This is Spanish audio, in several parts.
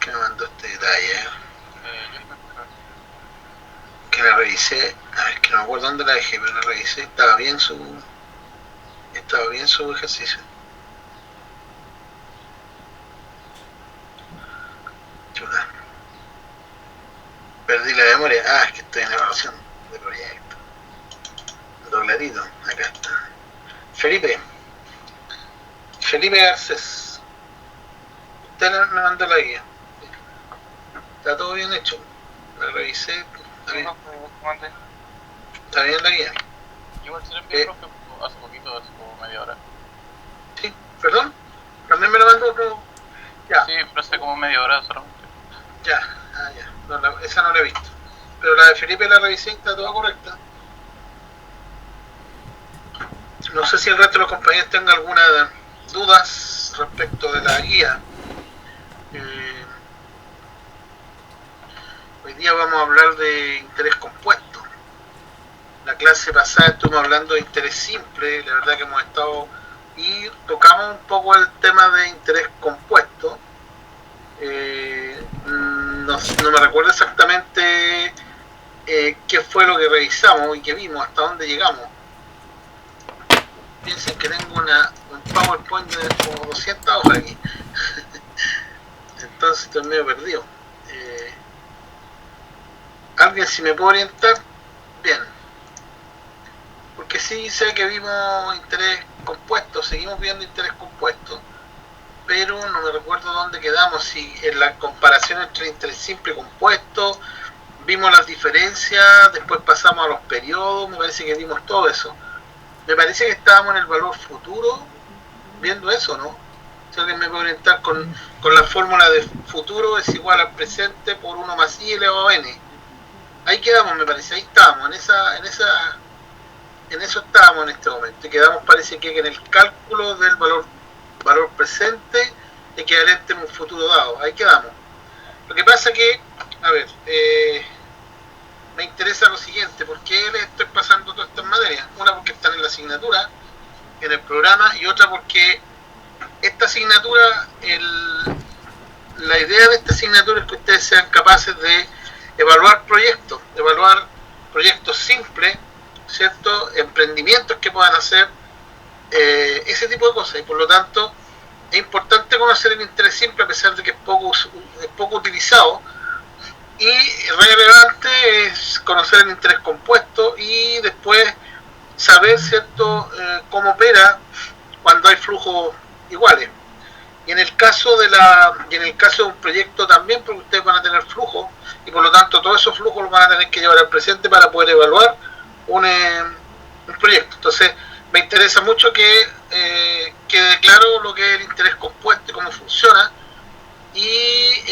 que me mandó este detalle. Yo Que la revisé, a ver, que no me acuerdo dónde la dejé, pero la revisé, estaba bien su ejercicio. Chuta. Perdí la memoria. Ah, es que estoy en evaluación de proyecto. Dobladito, acá está. Felipe Garcés. Usted me mandó la guía. Está todo bien hecho. La revisé. Está bien. Está bien la guía. igual se lo envié, profe, hace poquito, hace como media hora. Sí, perdón. También me lo mandó otro. Ya. Sí, pero hace como media hora solamente. Ya, ya. No, esa no la he visto. Pero la de Felipe la revisé y está toda correcta. No sé si el resto de los compañeros tengan alguna dudas respecto de la guía. Hoy día vamos a hablar de interés compuesto. La clase pasada estuvimos hablando de interés simple, la verdad que hemos estado y tocamos un poco el tema de interés compuesto. No me recuerdo exactamente qué fue lo que revisamos y qué vimos, hasta dónde llegamos. Piensen que tengo un PowerPoint de como 200 hojas aquí. Entonces estoy medio perdido. ¿Alguien si me puede orientar? Bien. Porque sí sé que vimos interés compuesto, seguimos viendo interés compuesto, pero no me recuerdo dónde quedamos, si en la comparación entre interés simple y compuesto, vimos las diferencias, después pasamos a los periodos, me parece que vimos todo eso. Me parece que estábamos en el valor futuro, viendo eso, ¿no? Si alguien me puede orientar con la fórmula de futuro es igual al presente por 1 más i elevado a n. Ahí quedamos, me parece, ahí estábamos, en eso estábamos en este momento. Y quedamos, parece que en el cálculo del valor presente equivalente en un futuro dado. Ahí quedamos. Lo que pasa que, a ver, me interesa lo siguiente, ¿por qué les estoy pasando todas estas materias? Una porque están en la asignatura, en el programa, y otra porque esta asignatura, la idea de esta asignatura es que ustedes sean capaces de evaluar proyectos simples, ¿cierto? Emprendimientos que puedan hacer, ese tipo de cosas, y por lo tanto es importante conocer el interés simple a pesar de que es poco utilizado, y relevante es conocer el interés compuesto y después saber, ¿cierto?, cómo opera cuando hay flujos iguales. Y en el caso de un proyecto también, porque ustedes van a tener flujos y por lo tanto todos esos flujos los van a tener que llevar al presente para poder evaluar un proyecto. Entonces me interesa mucho que quede claro lo que es el interés compuesto y cómo funciona, y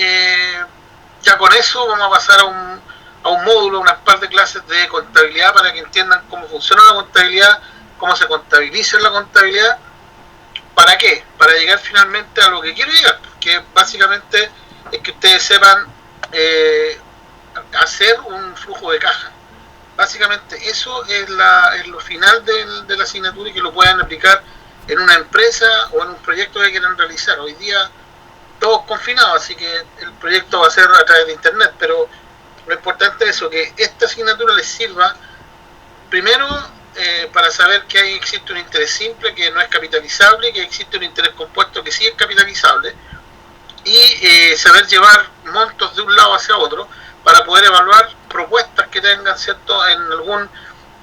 ya con eso vamos a pasar a un módulo, unas par de clases de contabilidad para que entiendan cómo funciona la contabilidad, cómo se contabiliza la contabilidad. ¿Para qué? Para llegar finalmente a lo que quiero llegar, que básicamente es que ustedes sepan hacer un flujo de caja. Básicamente eso es lo final de la asignatura, y que lo puedan aplicar en una empresa o en un proyecto que quieran realizar. Hoy día todos confinados, así que el proyecto va a ser a través de internet, pero lo importante es eso, que esta asignatura les sirva primero para saber que existe un interés simple que no es capitalizable, que existe un interés compuesto que sí es capitalizable, y saber llevar montos de un lado hacia otro para poder evaluar propuestas que tengan, ¿cierto?, en algún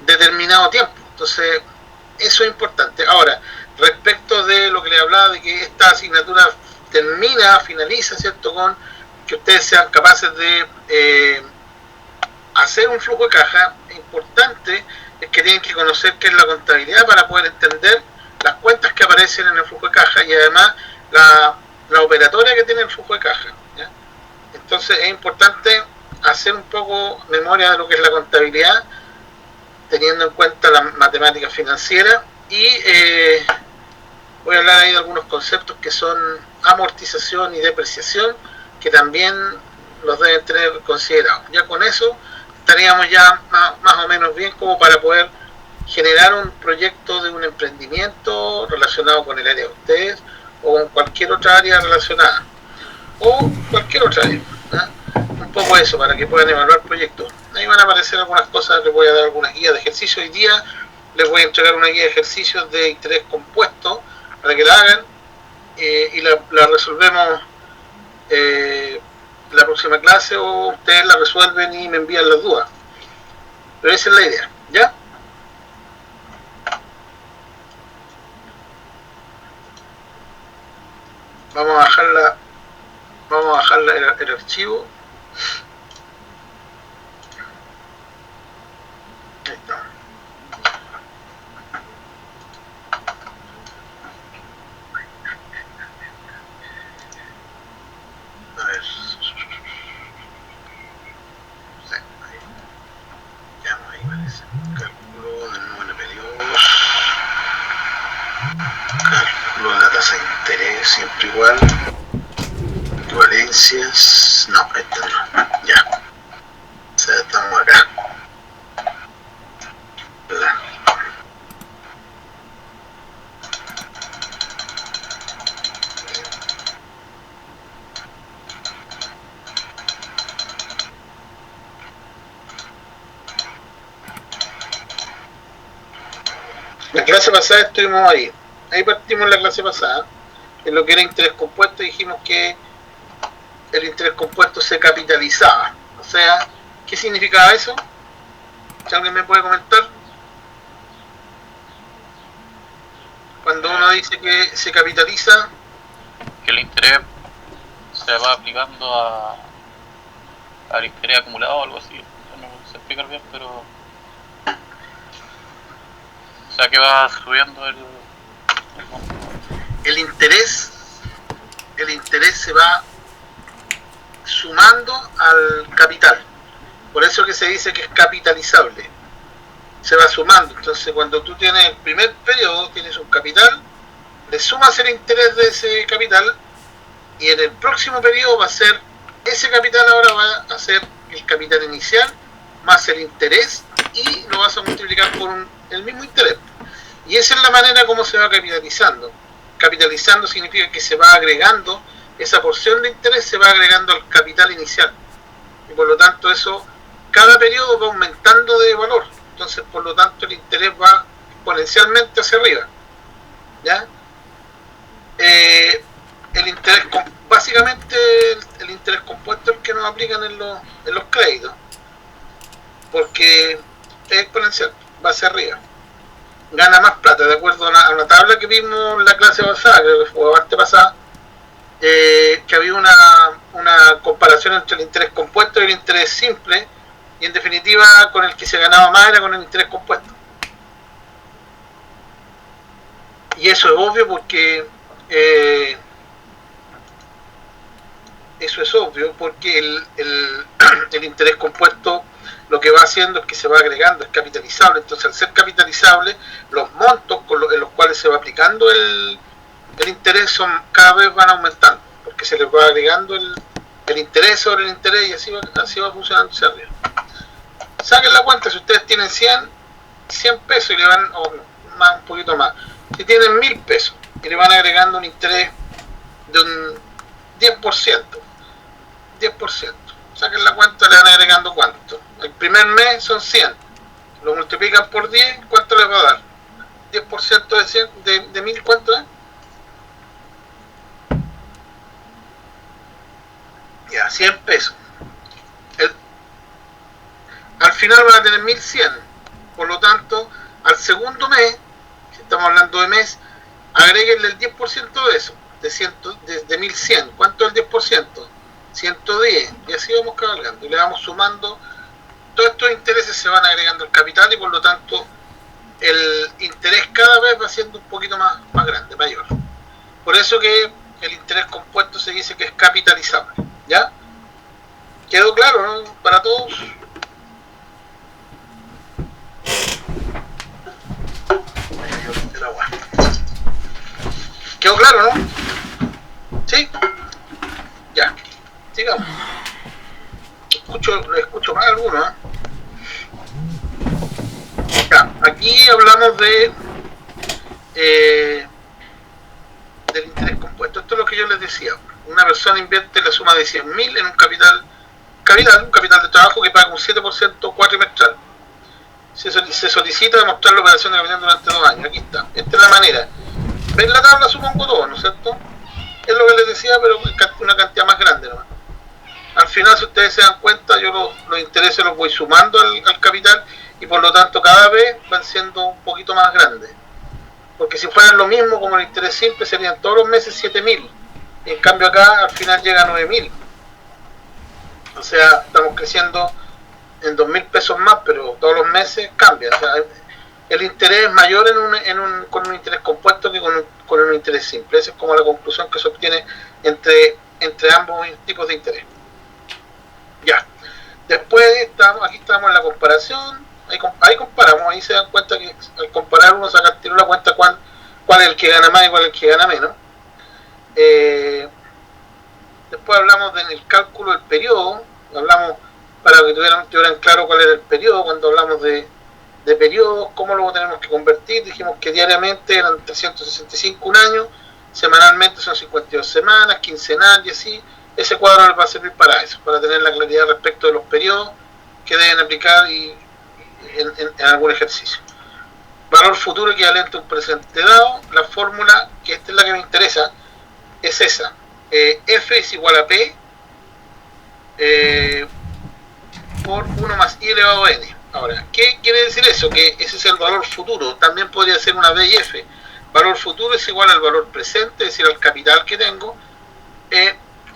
determinado tiempo. Entonces eso es importante. Ahora, respecto de lo que le hablaba de que esta asignatura finaliza, ¿cierto?, con que ustedes sean capaces de hacer un flujo de caja, importante es que tienen que conocer qué es la contabilidad para poder entender las cuentas que aparecen en el flujo de caja y además la operatoria que tiene el flujo de caja, ¿ya? Entonces es importante hacer un poco memoria de lo que es la contabilidad, teniendo en cuenta la matemática financiera, y voy a hablar ahí de algunos conceptos que son amortización y depreciación, que también los deben tener considerados. Ya con eso estaríamos ya más o menos bien como para poder generar un proyecto de un emprendimiento relacionado con el área de ustedes o con cualquier otra área relacionada. o cualquier otra área. Un poco eso, para que puedan evaluar proyectos. Ahí van a aparecer algunas cosas, les voy a dar algunas guías de ejercicio. Hoy día les voy a entregar una guía de ejercicios de interés compuesto para que la hagan y la resolvemos la próxima clase, o ustedes la resuelven y me envían las dudas. Pero esa es la idea, ¿ya? Vamos a bajar el archivo. Ahí está. A ver. Ya no, ahí parece. Cálculo del número de periodos. Cálculo de la tasa de interés, siempre igual. Equivalencias. No, esto no. Ya. O sea, estamos acá. La clase pasada estuvimos ahí partimos la clase pasada, en lo que era interés compuesto, dijimos que el interés compuesto se capitalizaba. O sea, ¿qué significaba eso? Si alguien me puede comentar. Cuando uno dice que se capitaliza, que el interés se va aplicando al interés acumulado o algo así. No me sé explicar bien, pero o sea que va subiendo el interés se va sumando al capital. Por eso que se dice que es capitalizable. Se va sumando. Entonces, cuando tú tienes el primer periodo, tienes un capital, le sumas el interés de ese capital, y en el próximo periodo va a ser, ese capital ahora va a ser el capital inicial más el interés, y lo vas a multiplicar por el mismo interés. Y esa es la manera como se va capitalizando. Capitalizando significa que se va agregando, esa porción de interés se va agregando al capital inicial. Y por lo tanto eso, cada periodo va aumentando de valor. Entonces, por lo tanto, el interés va exponencialmente hacia arriba. ¿Ya? El interés, básicamente, el interés compuesto es el que nos aplican en los créditos. Porque es exponencial, va hacia arriba. Gana más plata, de acuerdo a una tabla que vimos en la clase pasada, creo que fue antepasada, que había una comparación entre el interés compuesto y el interés simple, y en definitiva con el que se ganaba más era con el interés compuesto. Y eso es obvio porque el interés compuesto lo que va haciendo es que se va agregando, es capitalizable. Entonces, al ser capitalizable, los montos en los cuales se va aplicando el interés cada vez van aumentando, porque se les va agregando el interés sobre el interés, y así va funcionando hacia arriba. Saquen la cuenta, si ustedes tienen 100 pesos y le van, o más, un poquito más, si tienen 1000 pesos y le van agregando un interés de un 10%, saquen la cuenta, le van agregando ¿cuánto? El primer mes son 100, lo multiplican por 10, ¿cuánto les va a dar? 10% de 100, de 1000, ¿cuánto es? Ya, 100 pesos. Al final van a tener 1100, por lo tanto, al segundo mes, si estamos hablando de mes, agréguenle el 10% de eso, de 1100. ¿Cuánto es el 10%? 110, y así vamos cabalgando, y le vamos sumando. Todos estos intereses se van agregando al capital, y por lo tanto el interés cada vez va siendo un poquito más grande, mayor. Por eso que el interés compuesto se dice que es capitalizable. ¿Ya? ¿Quedó claro, no? Para todos. ¿Quedó claro, no? ¿Sí? Ya. Sigamos. Lo escucho más a algunos, ¿eh? Ya, aquí hablamos del interés compuesto. Esto es lo que yo les decía. una persona invierte la suma de 100.000 en un capital de trabajo que paga un 7% cuatrimestral. Se solicita demostrar la operación de capital durante 2 años. Aquí está. Esta es la manera. ¿Ven la tabla? Supongo todo, ¿no es cierto? Es lo que les decía, pero una cantidad más grande nomás. Al final, si ustedes se dan cuenta, yo los intereses los voy sumando al capital y por lo tanto cada vez van siendo un poquito más grandes. Porque si fueran lo mismo como el interés simple, serían todos los meses 7.000. En cambio acá al final llega a 9.000. O sea, estamos creciendo en 2.000 pesos más, pero todos los meses cambia. O sea, el interés es mayor con un interés compuesto que con un interés simple. Esa es como la conclusión que se obtiene entre ambos tipos de interés. Ya. Después aquí estamos en la comparación. Ahí comparamos, ahí se dan cuenta que al comparar uno saca el tiro la cuenta cuál es el que gana más y cuál es el que gana menos. Después hablamos en el cálculo del periodo, hablamos para que tuvieran claro cuál era el periodo, cuando hablamos de periodos, cómo lo tenemos que convertir. Dijimos que diariamente eran 365 un año, semanalmente son 52 semanas, quincenal y así. Ese cuadro les va a servir para eso, para tener la claridad respecto de los periodos que deben aplicar en algún ejercicio. Valor futuro equivalente a un presente dado. La fórmula, que esta es la que me interesa, es esa. F es igual a P por 1 más I elevado a N. Ahora, ¿qué quiere decir eso? Que ese es el valor futuro. También podría ser una B y F. Valor futuro es igual al valor presente, es decir, al capital que tengo,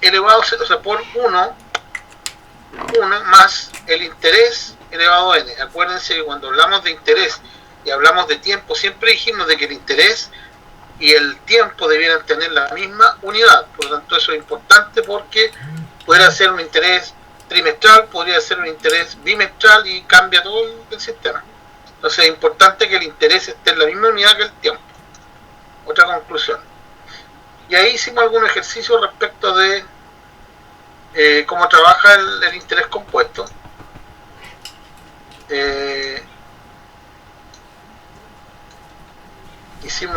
elevado, o sea, por 1 más el interés elevado a N. Acuérdense que cuando hablamos de interés y hablamos de tiempo, siempre dijimos de que el interés y el tiempo debieran tener la misma unidad. Por lo tanto, eso es importante porque podría ser un interés trimestral, podría ser un interés bimestral y cambia todo el sistema. Entonces es importante que el interés esté en la misma unidad que el tiempo. Otra conclusión. Y ahí hicimos algún ejercicio respecto de cómo trabaja el interés compuesto.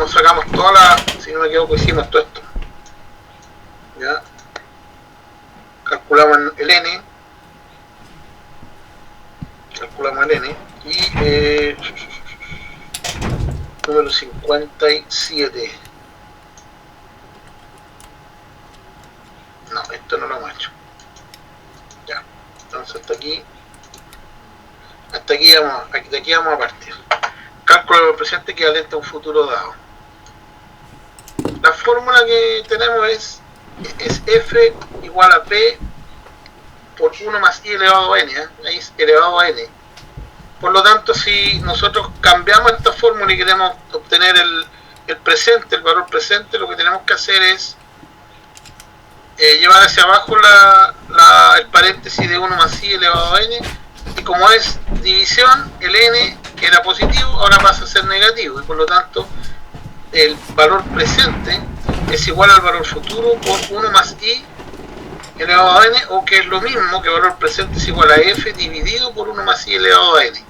Sacamos si no me equivoco, hicimos todo esto. ¿Ya? Calculamos el N y número 57. No, esto no lo hemos hecho. Ya, entonces hasta aquí vamos a partir. Cálculo del presente equivalente a un futuro dado. La fórmula que tenemos es F igual a P por 1 más I elevado a N, ahí es elevado a N. Por lo tanto, si nosotros cambiamos esta fórmula y queremos obtener el presente, el valor presente, lo que tenemos que hacer es llevar hacia abajo el paréntesis de 1 más I elevado a N, y como es división, el N que era positivo ahora pasa a ser negativo, y por lo tanto el valor presente es igual al valor futuro por 1 más I elevado a N, o que es lo mismo que el valor presente es igual a F dividido por 1 más I elevado a N.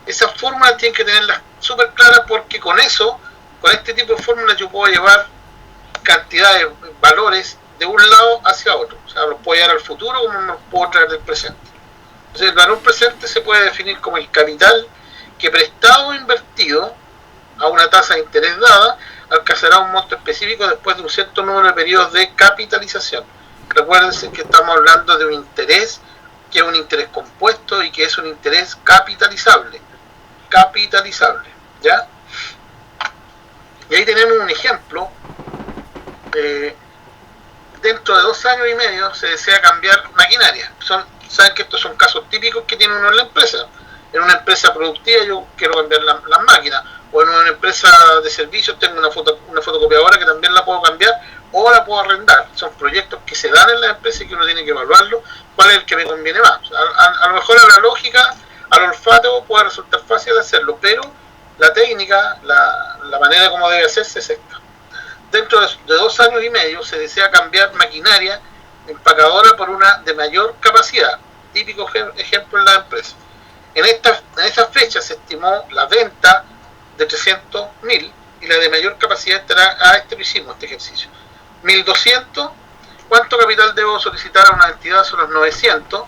Esas fórmulas tienen que tenerlas súper claras, porque con este tipo de fórmulas yo puedo llevar cantidades, valores de un lado hacia otro. O sea, los puedo llevar al futuro como los puedo traer del presente. Entonces el valor presente se puede definir como el capital que prestado o invertido a una tasa de interés dada alcanzará un monto específico después de un cierto número de periodos de capitalización. Recuérdense que estamos hablando de un interés que es un interés compuesto y que es un interés capitalizable. ¿Ya? Y ahí tenemos un ejemplo. Dentro de 2 años y medio se desea cambiar maquinaria. Saben que estos son casos típicos que tiene uno en la empresa. En una empresa productiva yo quiero cambiar las máquinas, o en una empresa de servicios tengo una fotocopiadora que también la puedo cambiar o la puedo arrendar. Son proyectos que se dan en la empresa y que uno tiene que evaluarlo, cuál es el que me conviene más. A lo mejor a la lógica, al olfato puede resultar fácil hacerlo, pero la técnica, la manera como debe hacerse es esta. Dentro de 2 años y medio se desea cambiar maquinaria empacadora por una de mayor capacidad, típico ejemplo en la empresa. En esa fecha se estimó la venta de 300.000 y la de mayor capacidad estará, lo hicimos este ejercicio, 1.200, ¿cuánto capital debo solicitar a una entidad? Son los 900,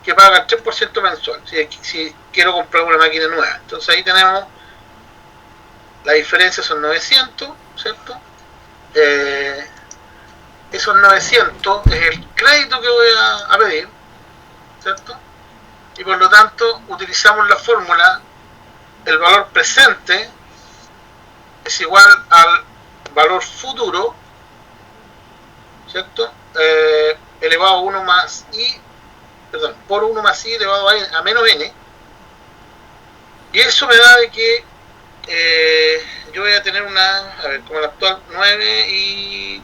que pagan 3% mensual, si quiero comprar una máquina nueva. Entonces ahí tenemos, la diferencia son 900, ¿cierto? Esos 900 es el crédito que voy a pedir, ¿cierto? Y por lo tanto utilizamos la fórmula, el valor presente es igual al valor futuro, ¿cierto? Elevado a 1 más i, perdón, por 1 más i elevado a menos n, y eso me da de que yo voy a tener una, a ver, como el actual 9 y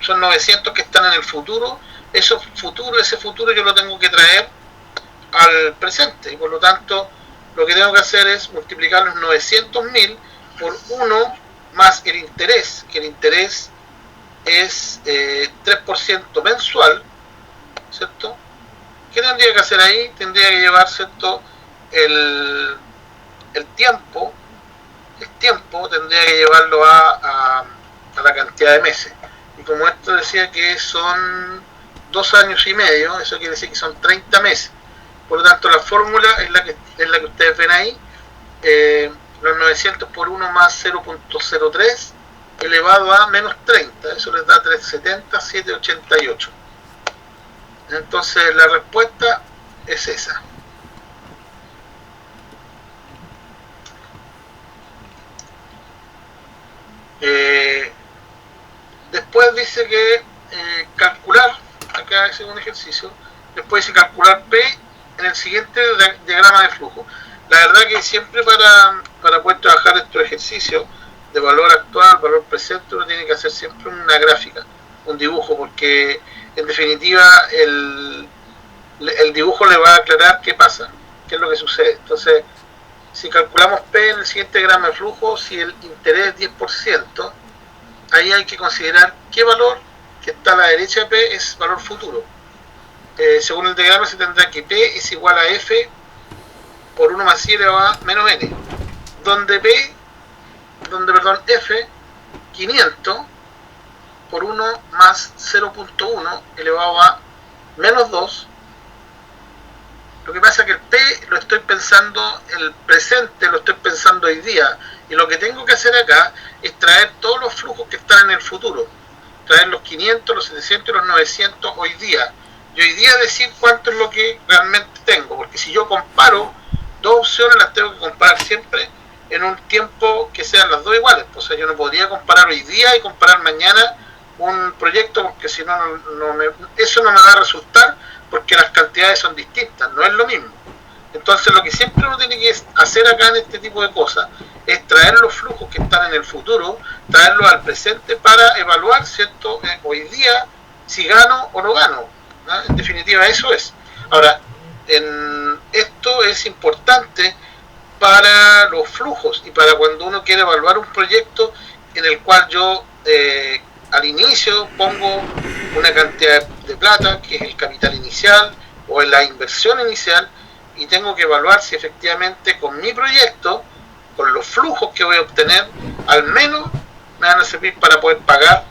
son 900 que están en el futuro. Ese futuro yo lo tengo que traer al presente, y por lo tanto lo que tengo que hacer es multiplicar los 900.000 por 1 más el interés, que el interés es 3% mensual, ¿cierto? ¿Qué tendría que hacer ahí? Tendría que llevar, ¿cierto?, el tiempo tendría que llevarlo a la cantidad de meses, y como esto decía que son 2 años y medio, eso quiere decir que son 30 meses. Por lo tanto, la fórmula es la que ustedes ven ahí, los 900 por 1 más 0.03 elevado a menos 30, eso les da 370, 788. Entonces la respuesta es esa. Después dice que calcular, acá es un ejercicio, después dice calcular P en el siguiente diagrama de flujo. La verdad que siempre para poder trabajar estos ejercicios de valor actual, valor presente, uno tiene que hacer siempre una gráfica, un dibujo, porque en definitiva el dibujo le va a aclarar qué pasa, qué es lo que sucede. Entonces, si calculamos P en el siguiente diagrama de flujo, si el interés es 10%, ahí hay que considerar qué valor que está a la derecha de P es valor futuro. Según el diagrama se tendrá que P es igual a F por 1 más i elevado a menos n, donde F, 500 por 1 más 0.1 elevado a menos 2. Lo que pasa es que el P lo estoy pensando, el presente lo estoy pensando hoy día, y lo que tengo que hacer acá es traer todos los flujos que están en el futuro, traer los 500, los 700 y los 900 hoy día, y hoy día decir cuánto es lo que realmente tengo, porque si yo comparo dos opciones, las tengo que comparar siempre en un tiempo que sean las dos iguales. O sea, yo no podría comparar hoy día y comparar mañana un proyecto, porque si no, eso no me va a resultar, porque las cantidades son distintas, no es lo mismo. Entonces lo que siempre uno tiene que hacer acá en este tipo de cosas es traer los flujos que están en el futuro, traerlos al presente para evaluar, ¿cierto?, hoy día si gano o no gano, ¿no? En definitiva eso es. Ahora, esto es importante para los flujos y para cuando uno quiere evaluar un proyecto en el cual yo al inicio pongo una cantidad de plata, que es el capital inicial o la inversión inicial, y tengo que evaluar si efectivamente con mi proyecto, con los flujos que voy a obtener, al menos me van a servir para poder pagar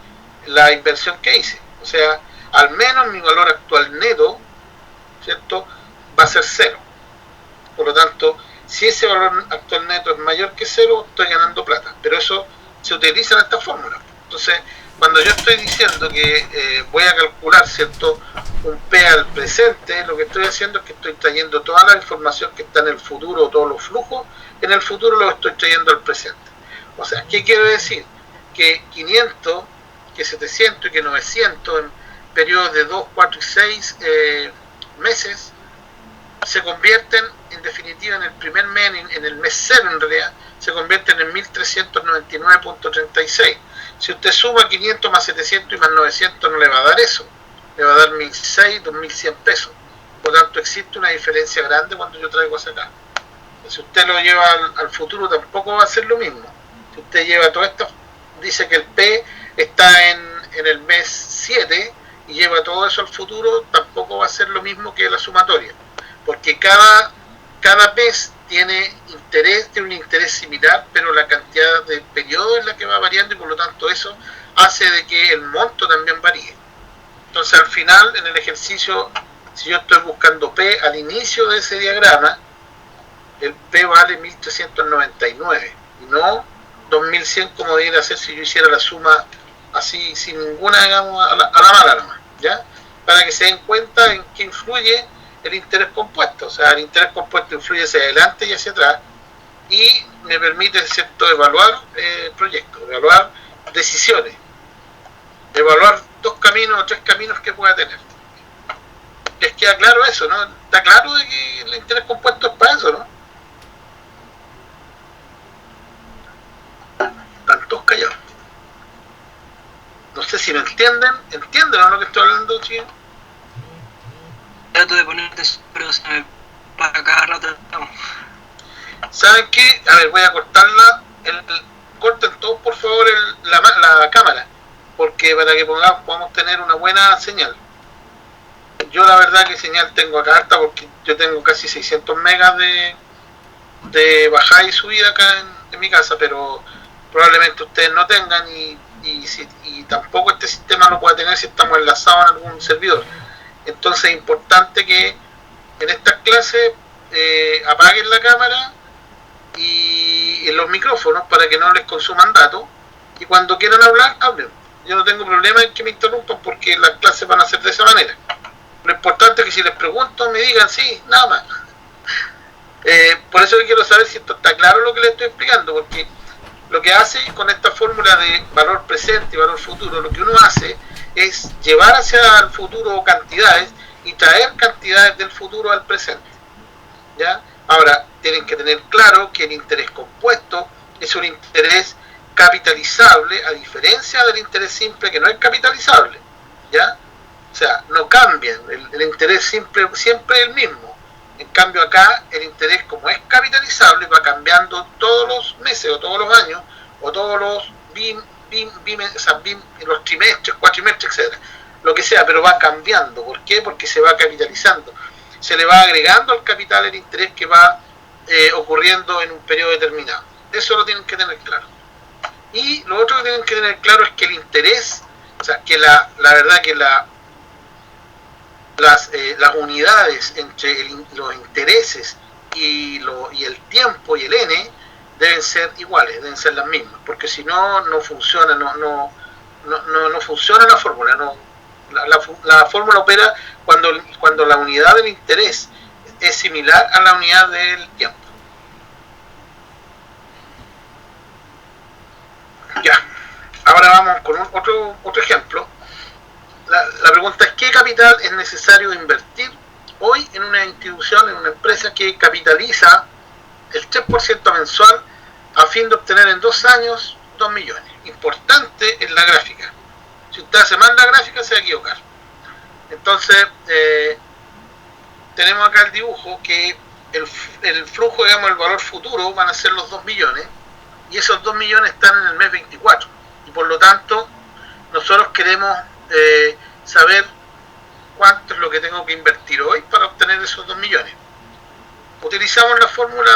la inversión que hice. O sea, al menos mi valor actual neto, ¿cierto?, va a ser 0. Por lo tanto, si ese valor actual neto es mayor que 0, estoy ganando plata. Pero eso se utiliza en esta fórmula. Entonces, cuando yo estoy diciendo que voy a calcular, ¿cierto?, un P al presente, lo que estoy haciendo es que estoy trayendo toda la información que está en el futuro, todos los flujos, en el futuro los estoy trayendo al presente. O sea, ¿qué quiero decir? Que 500, que 700 y que 900 en periodos de 2, 4 y 6 meses se convierten en definitiva en el primer mes, en el mes 0 en realidad, se convierten en 1399.36. Si usted suma 500 más 700 y más 900 no le va a dar eso, le va a dar 1.600, 2.100 pesos. Por lo tanto existe una diferencia grande cuando yo traigo hacia acá. Si usted lo lleva al futuro tampoco va a ser lo mismo. Si usted lleva todo esto, dice que el P está en el mes 7 y lleva todo eso al futuro, tampoco va a ser lo mismo que la sumatoria, porque cada mes tiene un interés similar, pero la cantidad de periodos es la que va variando, y por lo tanto eso hace de que el monto también varíe. Entonces al final, en el ejercicio, si yo estoy buscando P al inicio de ese diagrama, el P vale 1399 y no 2100 como debería ser si yo hiciera la suma así sin ninguna, digamos, a la mala nomás, ¿ya? Para que se den cuenta en qué influye el interés compuesto. O sea, el interés compuesto influye hacia adelante y hacia atrás y me permite, ¿cierto?, evaluar proyectos, evaluar decisiones, evaluar 2 caminos o 3 caminos que pueda tener. Les queda claro eso, ¿no? Está claro de que el interés compuesto es para eso, ¿no? Están todos callados. No sé si me entienden. ¿Entienden lo que estoy hablando, chicos? Trato de ponerte, pero se me para cada rato. ¿Saben qué? A ver, voy a cortarla. Corten todos, por favor, la cámara, porque para que podamos tener una buena señal. Yo la verdad que señal tengo acá harta, porque yo tengo casi 600 megas de bajada y subida acá en mi casa, pero probablemente ustedes no tengan y tampoco este sistema lo pueda tener si estamos enlazados en algún servidor. Entonces es importante que en estas clases apaguen la cámara y en los micrófonos para que no les consuman datos, y cuando quieran hablar, hablen. Yo no tengo problema en que me interrumpan, porque las clases van a ser de esa manera. Lo importante es que si les pregunto me digan sí, nada más. Por eso quiero saber si esto está claro lo que les estoy explicando, porque lo que hace con esta fórmula de valor presente y valor futuro, lo que uno hace es llevar hacia el futuro cantidades y traer cantidades del futuro al presente, ¿ya? Ahora, tienen que tener claro que el interés compuesto es un interés capitalizable, a diferencia del interés simple, que no es capitalizable, ¿ya? O sea, no cambian, el interés siempre es el mismo. En cambio acá, el interés, como es capitalizable, va cambiando todos los meses, o todos los años, o todos los los trimestres, cuatrimestres, etcétera, lo que sea, pero va cambiando. ¿Por qué? Porque se va capitalizando. Se le va agregando al capital el interés que va ocurriendo en un periodo determinado. Eso lo tienen que tener claro. Y lo otro que tienen que tener claro es que el interés, o sea, que la verdad que las unidades entre los intereses y el tiempo y el n deben ser iguales, deben ser las mismas, porque si no, no funciona, no funciona la fórmula. La fórmula opera cuando la unidad del interés es similar a la unidad del tiempo. Ya, ahora vamos con otro ejemplo. La pregunta es: ¿qué capital es necesario invertir hoy en una institución, en una empresa que capitaliza el 3% mensual a fin de obtener en 2 años 2 millones? Importante en la gráfica. Si usted hace mal la gráfica, se va a equivocar. Entonces, tenemos acá el dibujo que el flujo, digamos, el valor futuro van a ser los 2 millones, y esos 2 millones están en el mes 24, y por lo tanto nosotros queremos saber cuánto es lo que tengo que invertir hoy para obtener esos 2 millones. Utilizamos la fórmula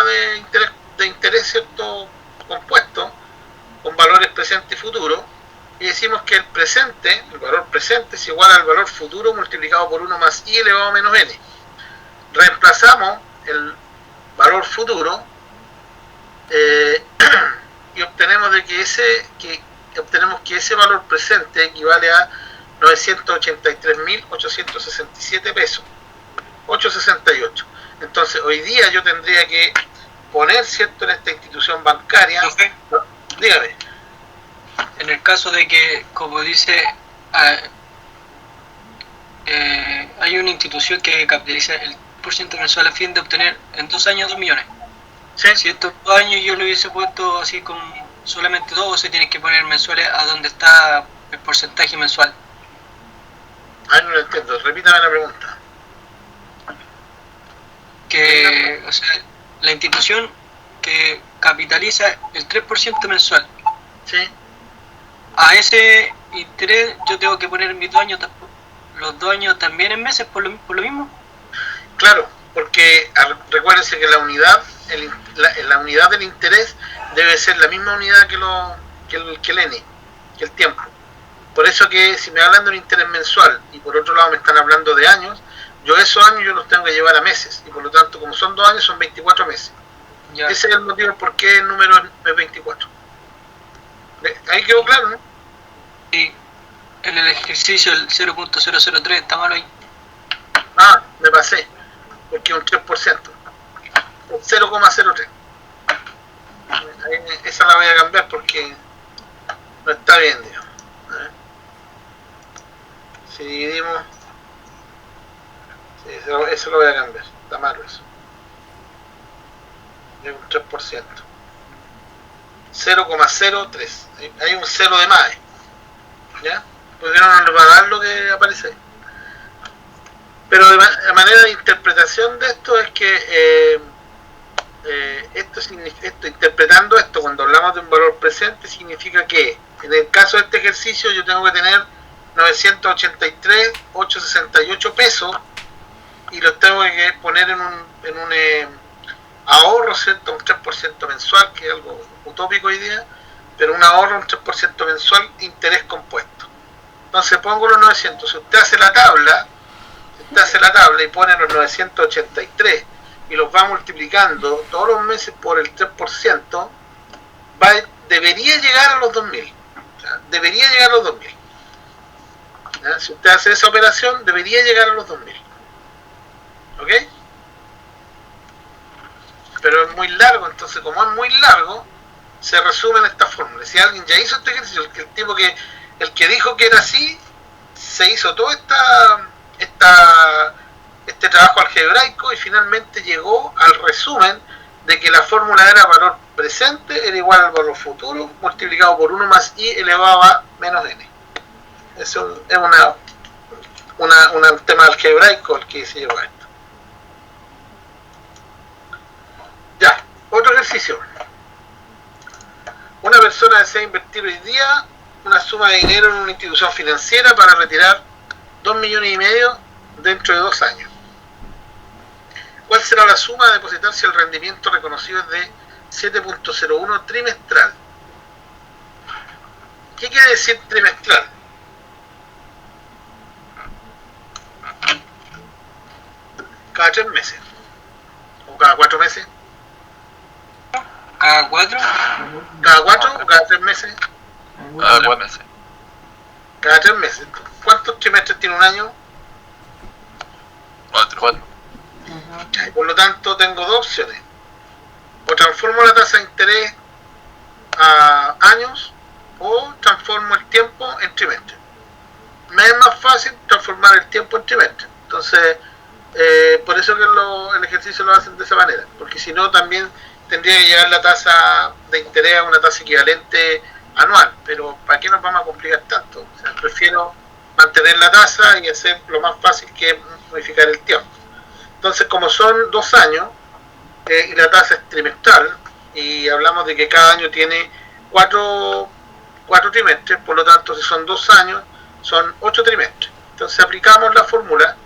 de interés, ¿cierto?, compuesto con valores presente y futuro, y decimos que el presente, el valor presente, es igual al valor futuro multiplicado por 1 más i elevado a menos n. Reemplazamos el valor futuro y obtenemos que ese valor presente equivale a 983.867 pesos, 868. Entonces hoy día yo tendría que poner, ¿cierto?, en esta institución bancaria. Dígame. En el caso de que, como dice, hay una institución que capitaliza el % mensual a fin de obtener en 2 años 2 millones. ¿Sí? Si estos 2 años yo lo hubiese puesto así con solamente 2, se tienen que poner mensuales a donde está el porcentaje mensual. No lo entiendo, repítame la pregunta. Que, o sea, la institución que capitaliza el 3% mensual. Sí. A ese interés yo tengo que poner mis 2 años, los 2 años también en meses por lo mismo. Claro, porque recuérdense que la unidad del interés debe ser la misma unidad que el n, que el tiempo. Por eso que si me hablan de un interés mensual y por otro lado me están hablando de años, yo esos años yo los tengo que llevar a meses y por lo tanto como son 2 años son 24 meses. Ya. Ese es el motivo por qué el número es 24. Ahí quedó claro, ¿no? Sí. En el ejercicio el 0.003 está malo ahí. Ah, me pasé, porque es un 3%. 0,03. Esa la voy a cambiar porque no está bien, digamos. Si dividimos, sí, eso lo voy a cambiar, está malo eso. Es un 3%. 0,03. Hay un 0 de más, ¿ya? Porque no nos va a dar lo que aparece ahí. Pero de manera de interpretación de esto es que esto, interpretando esto cuando hablamos de un valor presente, significa que en el caso de este ejercicio yo tengo que tener 983.868 pesos y los tengo que poner en un ahorro, ¿cierto? Un 3% mensual, que es algo utópico hoy día, pero un ahorro, un 3% mensual, interés compuesto. Entonces pongo los 900. Si usted hace la tabla y pone los 983 y los va multiplicando todos los meses por el 3%, debería llegar a los 2.000. O sea, debería llegar a los 2.000. ¿Ya? Si usted hace esa operación, debería llegar a los 2.000. ¿Ok? Pero es muy largo, entonces como es muy largo, se resume en esta fórmula. Si alguien ya hizo este ejercicio, el que dijo que era así, se hizo todo este trabajo algebraico y finalmente llegó al resumen de que la fórmula era valor presente era igual al valor futuro multiplicado por 1 más i elevado a menos n. Eso es un tema algebraico el que se llevó a esto. Ya, otro ejercicio. Una persona desea invertir hoy día una suma de dinero en una institución financiera para retirar 2,5 millones dentro de 2 años. ¿Cuál será la suma a depositar si el rendimiento reconocido es de 7.01 trimestral? ¿Qué quiere decir trimestral? Cada 3 meses. ¿O cada 4 meses? ¿Cada 4? ¿Cada 4 o cada 3 meses? Cada 4 meses. Cada 3 meses. ¿Cuántos trimestres tiene un año? 4. Y por lo tanto tengo 2 opciones. O transformo la tasa de interés a años o transformo el tiempo en trimestre. Me es más fácil transformar el tiempo en trimestre. Entonces, por eso que el ejercicio lo hacen de esa manera. Porque si no, también tendría que llevar la tasa de interés a una tasa equivalente anual. Pero ¿para qué nos vamos a complicar tanto? O sea, prefiero mantener la tasa y hacer lo más fácil que es modificar el tiempo. Entonces, como son 2 años y la tasa es trimestral y hablamos de que cada año tiene 4 trimestres, por lo tanto si son 2 años son 8 trimestres. Entonces aplicamos la fórmula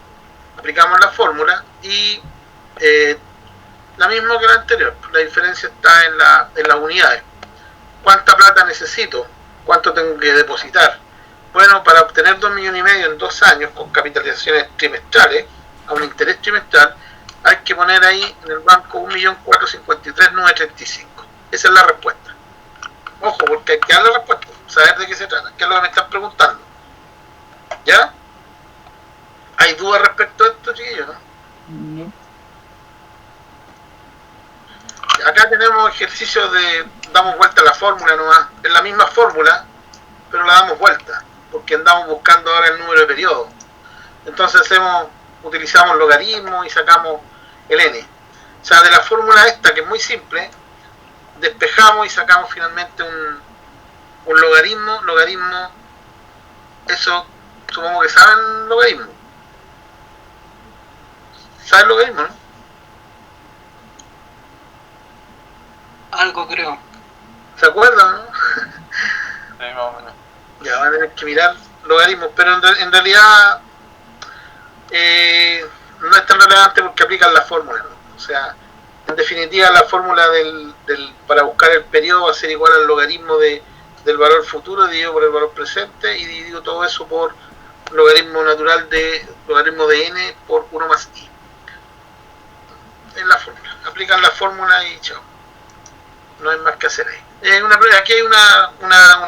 y la misma que la anterior. La diferencia está en las unidades. ¿Cuánta plata necesito? ¿Cuánto tengo que depositar? Bueno, para obtener 2,5 millones en 2 años con capitalizaciones trimestrales a un interés trimestral, hay que poner ahí en el banco 1.453.935. Esa es la respuesta. Ojo, porque hay que dar la respuesta, saber de qué se trata, qué es lo que me están preguntando. ¿Ya? ¿Hay dudas respecto a esto, chiquillos? ¿No? Acá tenemos ejercicios damos vuelta a la fórmula nomás. Es la misma fórmula, pero la damos vuelta, porque andamos buscando ahora el número de periodos. Entonces utilizamos logaritmos y sacamos el n. O sea, de la fórmula esta, que es muy simple, despejamos y sacamos finalmente un logaritmo. Logaritmo, eso supongo que saben logaritmo. ¿Saben logaritmo, no? Algo creo. ¿Se acuerdan, no? Sí, más o menos. Ya van a tener que mirar logaritmos, pero en realidad no es tan relevante porque aplican la fórmula, ¿no? O sea, en definitiva la fórmula para buscar el periodo va a ser igual al logaritmo de del valor futuro dividido por el valor presente y dividido todo eso por logaritmo natural de logaritmo de n por 1 más i. Es la fórmula. Aplican la fórmula y chao. No hay más que hacer ahí. Aquí hay un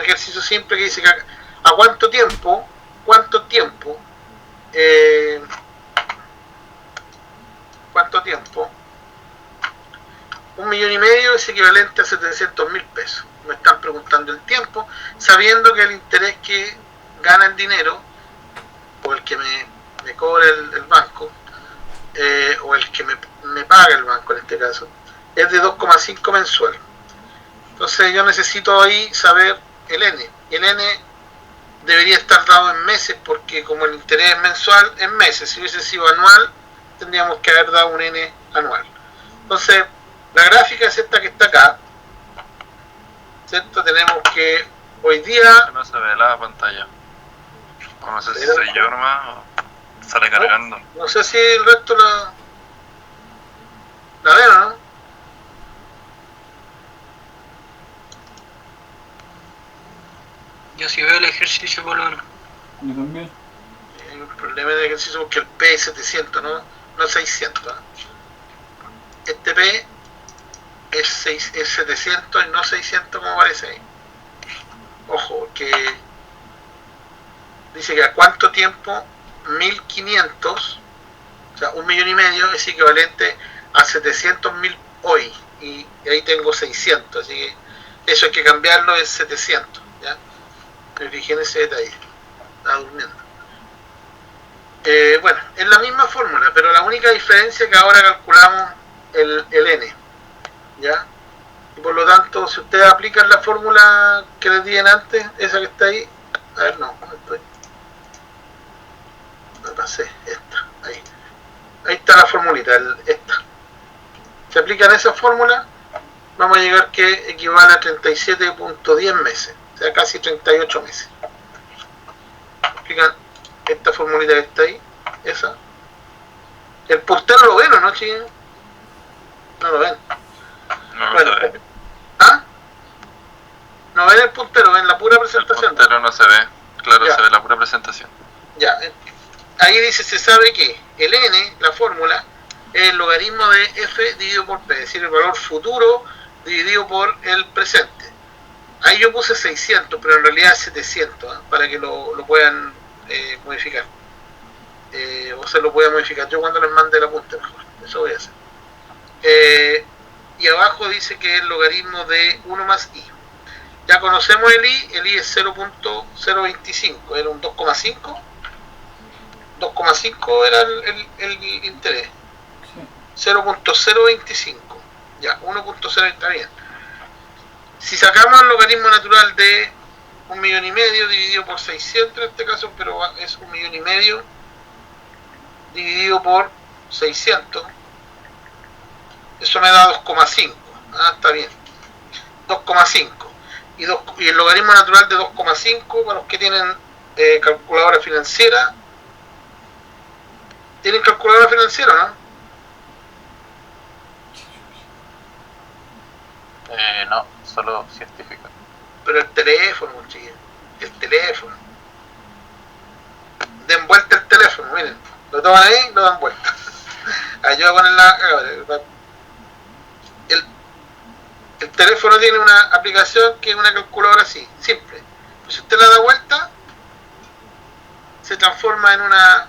ejercicio simple que dice que a cuánto tiempo $1,500,000 es equivalente a 700.000 pesos. Me están preguntando el tiempo, sabiendo que el interés que gana el dinero, o el que me cobra el banco, o el que me paga el banco en este caso, es de 2,5 mensual. Entonces yo necesito ahí saber el N. Y el N debería estar dado en meses, porque como el interés es mensual, en meses. Si hubiese sido anual, tendríamos que haber dado un N anual. Entonces, la gráfica es esta que está acá, ¿cierto? Tenemos que hoy día... No se ve la pantalla. O no sé si soy yo nomás o sale cargando. No sé si el resto la ven, ¿no? Yo sí veo el ejercicio por lo menos. Yo también. Hay un problema de ejercicio porque el P es 700, no 600. Este P es 700 y no 600 como parece ahí. Ojo, que dice que a cuánto tiempo 1.500, o sea, 1,500,000 es equivalente a 700.000 hoy. Y ahí tengo 600, así que eso hay que cambiarlo, es 700, ¿ya? Fíjense ese detalle, estaba durmiendo. Bueno, es la misma fórmula, pero la única diferencia es que ahora calculamos el N, ¿ya? Y por lo tanto, si ustedes aplican la fórmula que les di antes, esa que está ahí, a ver, no, estoy, me pasé, esta, ahí está la formulita, esta. Si aplican esa fórmula, vamos a llegar que equivale a 37.10 meses, o sea, casi 38 meses. Aplican esta formulita que está ahí, esa. El puntero lo ven, ¿o no, chicos? No lo ven. No, bueno, se ve. ¿ah? No ven el puntero, ven la pura presentación. El puntero no se ve, claro, Ya. se ve la pura presentación. Ya, ahí dice, se sabe que el N, la fórmula, es el logaritmo de F dividido por P, es decir, el valor futuro dividido por el presente. Ahí yo puse 600, pero en realidad es 700, ¿eh? Para que lo puedan modificar. O se lo pueda modificar yo cuando les mande el apunte mejor. Eso voy a hacer. Y abajo dice que es el logaritmo de 1 más i. Ya conocemos el i es 0.025, era un 2,5. 2,5 era el interés. Sí. 0.025. Ya, 1.0 está bien. Si sacamos el logaritmo natural de 1,500,000 dividido por 600 en este caso, pero es 1,500,000 dividido por 600, eso me da 2,5. Ah, está bien. 2,5. Y el logaritmo natural de 2,5, para los que tienen calculadora financiera, ¿tienen calculadora financiera, no? No, solo científica. Pero el teléfono, chiquillos, el teléfono. Den vuelta el teléfono, miren. Lo toman ahí y lo dan vuelta. Ahí yo voy a poner el teléfono tiene una aplicación que es una calculadora así, simple. Pues si usted la da vuelta, se transforma en una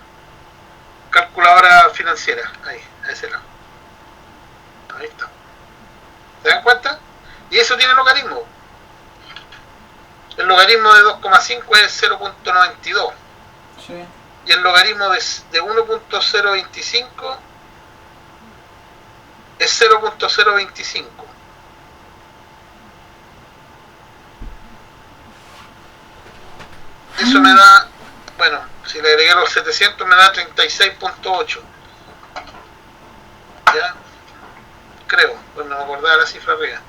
calculadora financiera. Ahí, a ese lado. Ahí está. ¿Se dan cuenta? Y eso tiene logaritmo. El logaritmo de 2,5 es 0.92. Sí. Y el logaritmo de 1.025 es 0.025. Eso me da, bueno, si le agregué los 700 me da 36.8. ¿Ya? Creo, pues no me acordaba la cifra arriba.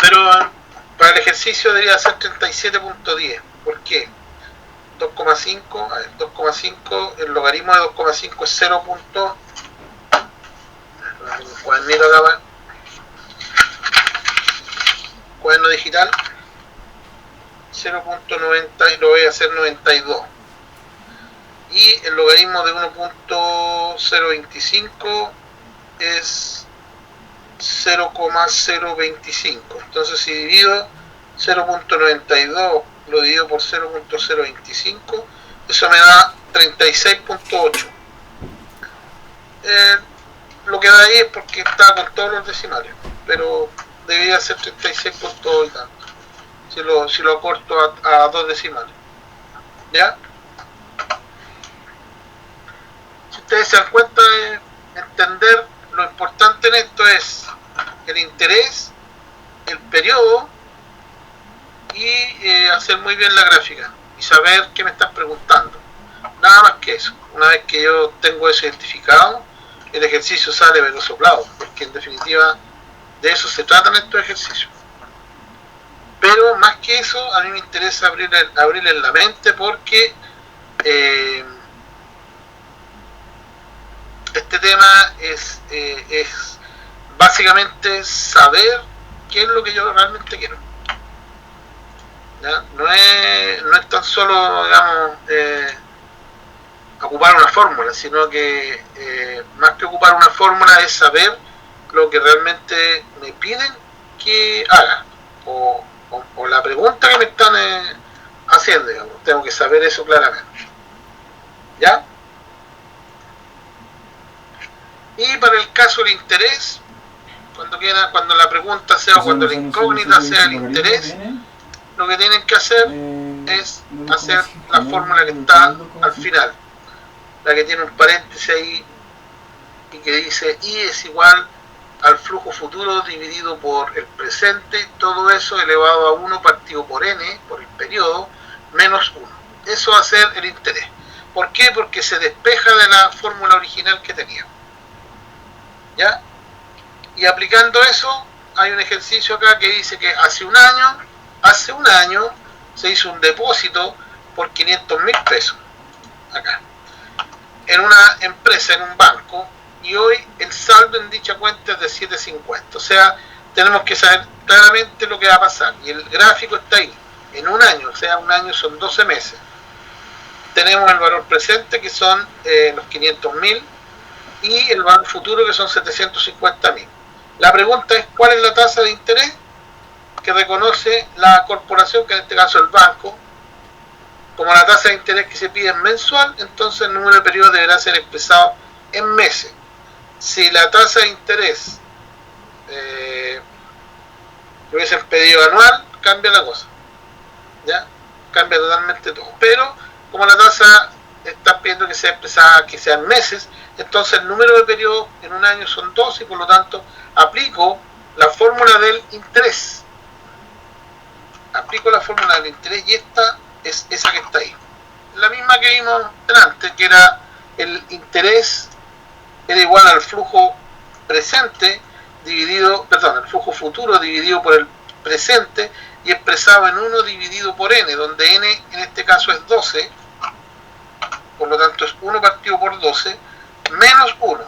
Pero para el ejercicio debería ser 37.10. ¿Por qué? 2,5, a ver, 2,5, el logaritmo de 2,5 es 0. cuaderno digital, 0.90 y lo voy a hacer 92. Y el logaritmo de 1.025 es 0,025. Entonces si divido 0.92 lo divido por 0.025, eso me da 36.8. Lo que da ahí es porque está con todos los decimales, pero debería ser 36.8 y tanto si lo acorto a dos decimales. ¿Ya? Si ustedes se dan cuenta de entender, lo importante en esto es el interés, el periodo y hacer muy bien la gráfica y saber qué me están preguntando. Nada más que eso. Una vez que yo tengo eso identificado, el ejercicio sale pero soplado, porque en definitiva de eso se tratan estos ejercicios. Pero más que eso, a mí me interesa abrirle la mente, porque este tema es básicamente saber qué es lo que yo realmente quiero. ¿Ya? No es tan solo, digamos, ocupar una fórmula, sino que más que ocupar una fórmula es saber lo que realmente me piden que haga, o la pregunta que me están haciendo, digamos. Tengo que saber eso claramente. ¿Ya? Y para el caso del interés, cuando la pregunta sea, cuando la incógnita sea el interés, lo que tienen que hacer es hacer la fórmula que está al final, la que tiene un paréntesis ahí y que dice I es igual al flujo futuro dividido por el presente, todo eso elevado a 1 partido por n, por el periodo, menos 1. Eso va a ser el interés. ¿Por qué? Porque se despeja de la fórmula original que tenía. ¿Ya? Y aplicando eso, hay un ejercicio acá que dice que hace un año se hizo un depósito por 500.000 pesos acá en una empresa, en un banco, y hoy el saldo en dicha cuenta es de 7.50. O sea, tenemos que saber claramente lo que va a pasar, y el gráfico está ahí, en un año, o sea, un año son 12 meses. Tenemos el valor presente, que son los 500.000, y el valor futuro, que son 750.000. La pregunta es, ¿cuál es la tasa de interés que reconoce la corporación, que en este caso el banco? Como la tasa de interés que se pide es mensual, entonces el número de periodos deberá ser expresado en meses. Si la tasa de interés lo hubiesen pedido anual, cambia la cosa, ¿ya? Cambia totalmente todo. Pero como la tasa está pidiendo que sea expresada, que sean meses, entonces el número de periodos en un año son 12, y por lo tanto aplico la fórmula del interés. Aplico la fórmula del interés, y esta es esa que está ahí. La misma que vimos antes, que era el interés era igual al flujo presente dividido, perdón, el flujo futuro dividido por el presente y expresado en 1 dividido por n, donde n en este caso es 12, por lo tanto es 1 partido por 12 menos 1.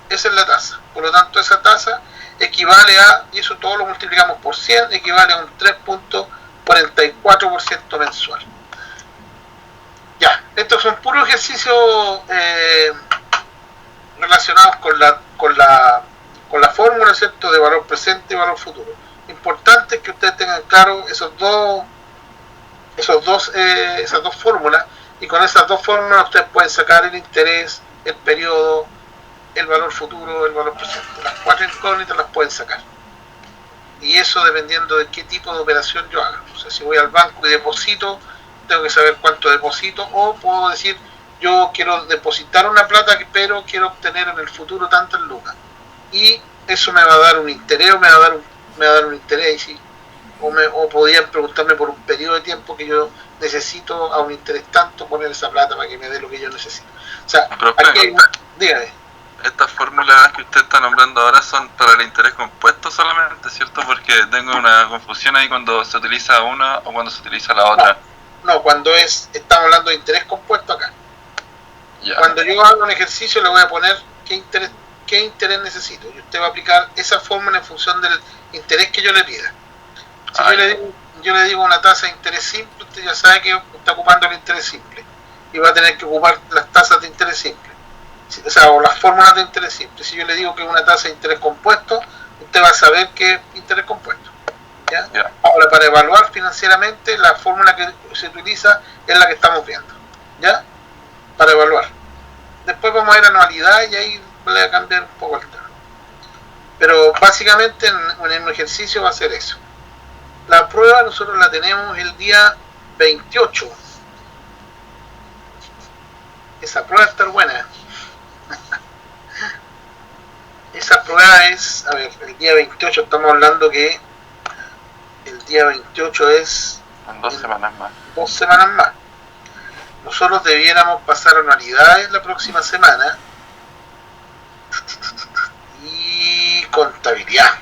Esa es la tasa. Por lo tanto, esa tasa equivale a, y eso todo lo multiplicamos por 100, equivale a un 3.44% mensual. Ya, estos son puros ejercicios relacionados con la fórmula, ¿cierto?, de valor presente y valor futuro. Importante que ustedes tengan claro esas dos fórmulas, y con esas dos fórmulas ustedes pueden sacar el interés, el periodo, el valor futuro, el valor presente. Las 4 incógnitas las pueden sacar. Y eso dependiendo de qué tipo de operación yo haga. O sea, si voy al banco y deposito, tengo que saber cuánto deposito, o puedo decir, yo quiero depositar una plata, pero quiero obtener en el futuro tantas lucas. Y eso me va a dar un interés, o me va a dar un interés, ¿sí? O podrían preguntarme por un periodo de tiempo que yo necesito a un interés tanto, poner esa plata para que me dé lo que yo necesito. O sea, aquí hay una... Dígame. Estas fórmulas que usted está nombrando ahora son para el interés compuesto solamente, ¿cierto? Porque tengo una confusión ahí cuando se utiliza una o cuando se utiliza la otra. No, cuando estamos hablando de interés compuesto acá. Ya. Cuando yo hago un ejercicio le voy a poner qué interés necesito, y usted va a aplicar esa fórmula en función del interés que yo le pida. Si yo le digo una tasa de interés simple, usted ya sabe que está ocupando el interés simple y va a tener que ocupar las tasas de interés simple, o sea, o las fórmulas de interés simple. Si yo le digo que es una tasa de interés compuesto, usted va a saber que es interés compuesto. ¿Ya? Ya. Ahora, para evaluar financieramente, la fórmula que se utiliza es la que estamos viendo, ¿ya? Para evaluar. Después vamos a ir a anualidad y ahí le va a cambiar un poco el tema. Pero básicamente en el ejercicio va a ser eso. La prueba nosotros la tenemos el día 28. Esa prueba va a estar buena. Esa prueba es, a ver, el día 28 estamos hablando que el día 28 es... En 2 semanas más. 2 semanas más. Nosotros debiéramos pasar anualidades la próxima semana y contabilidad.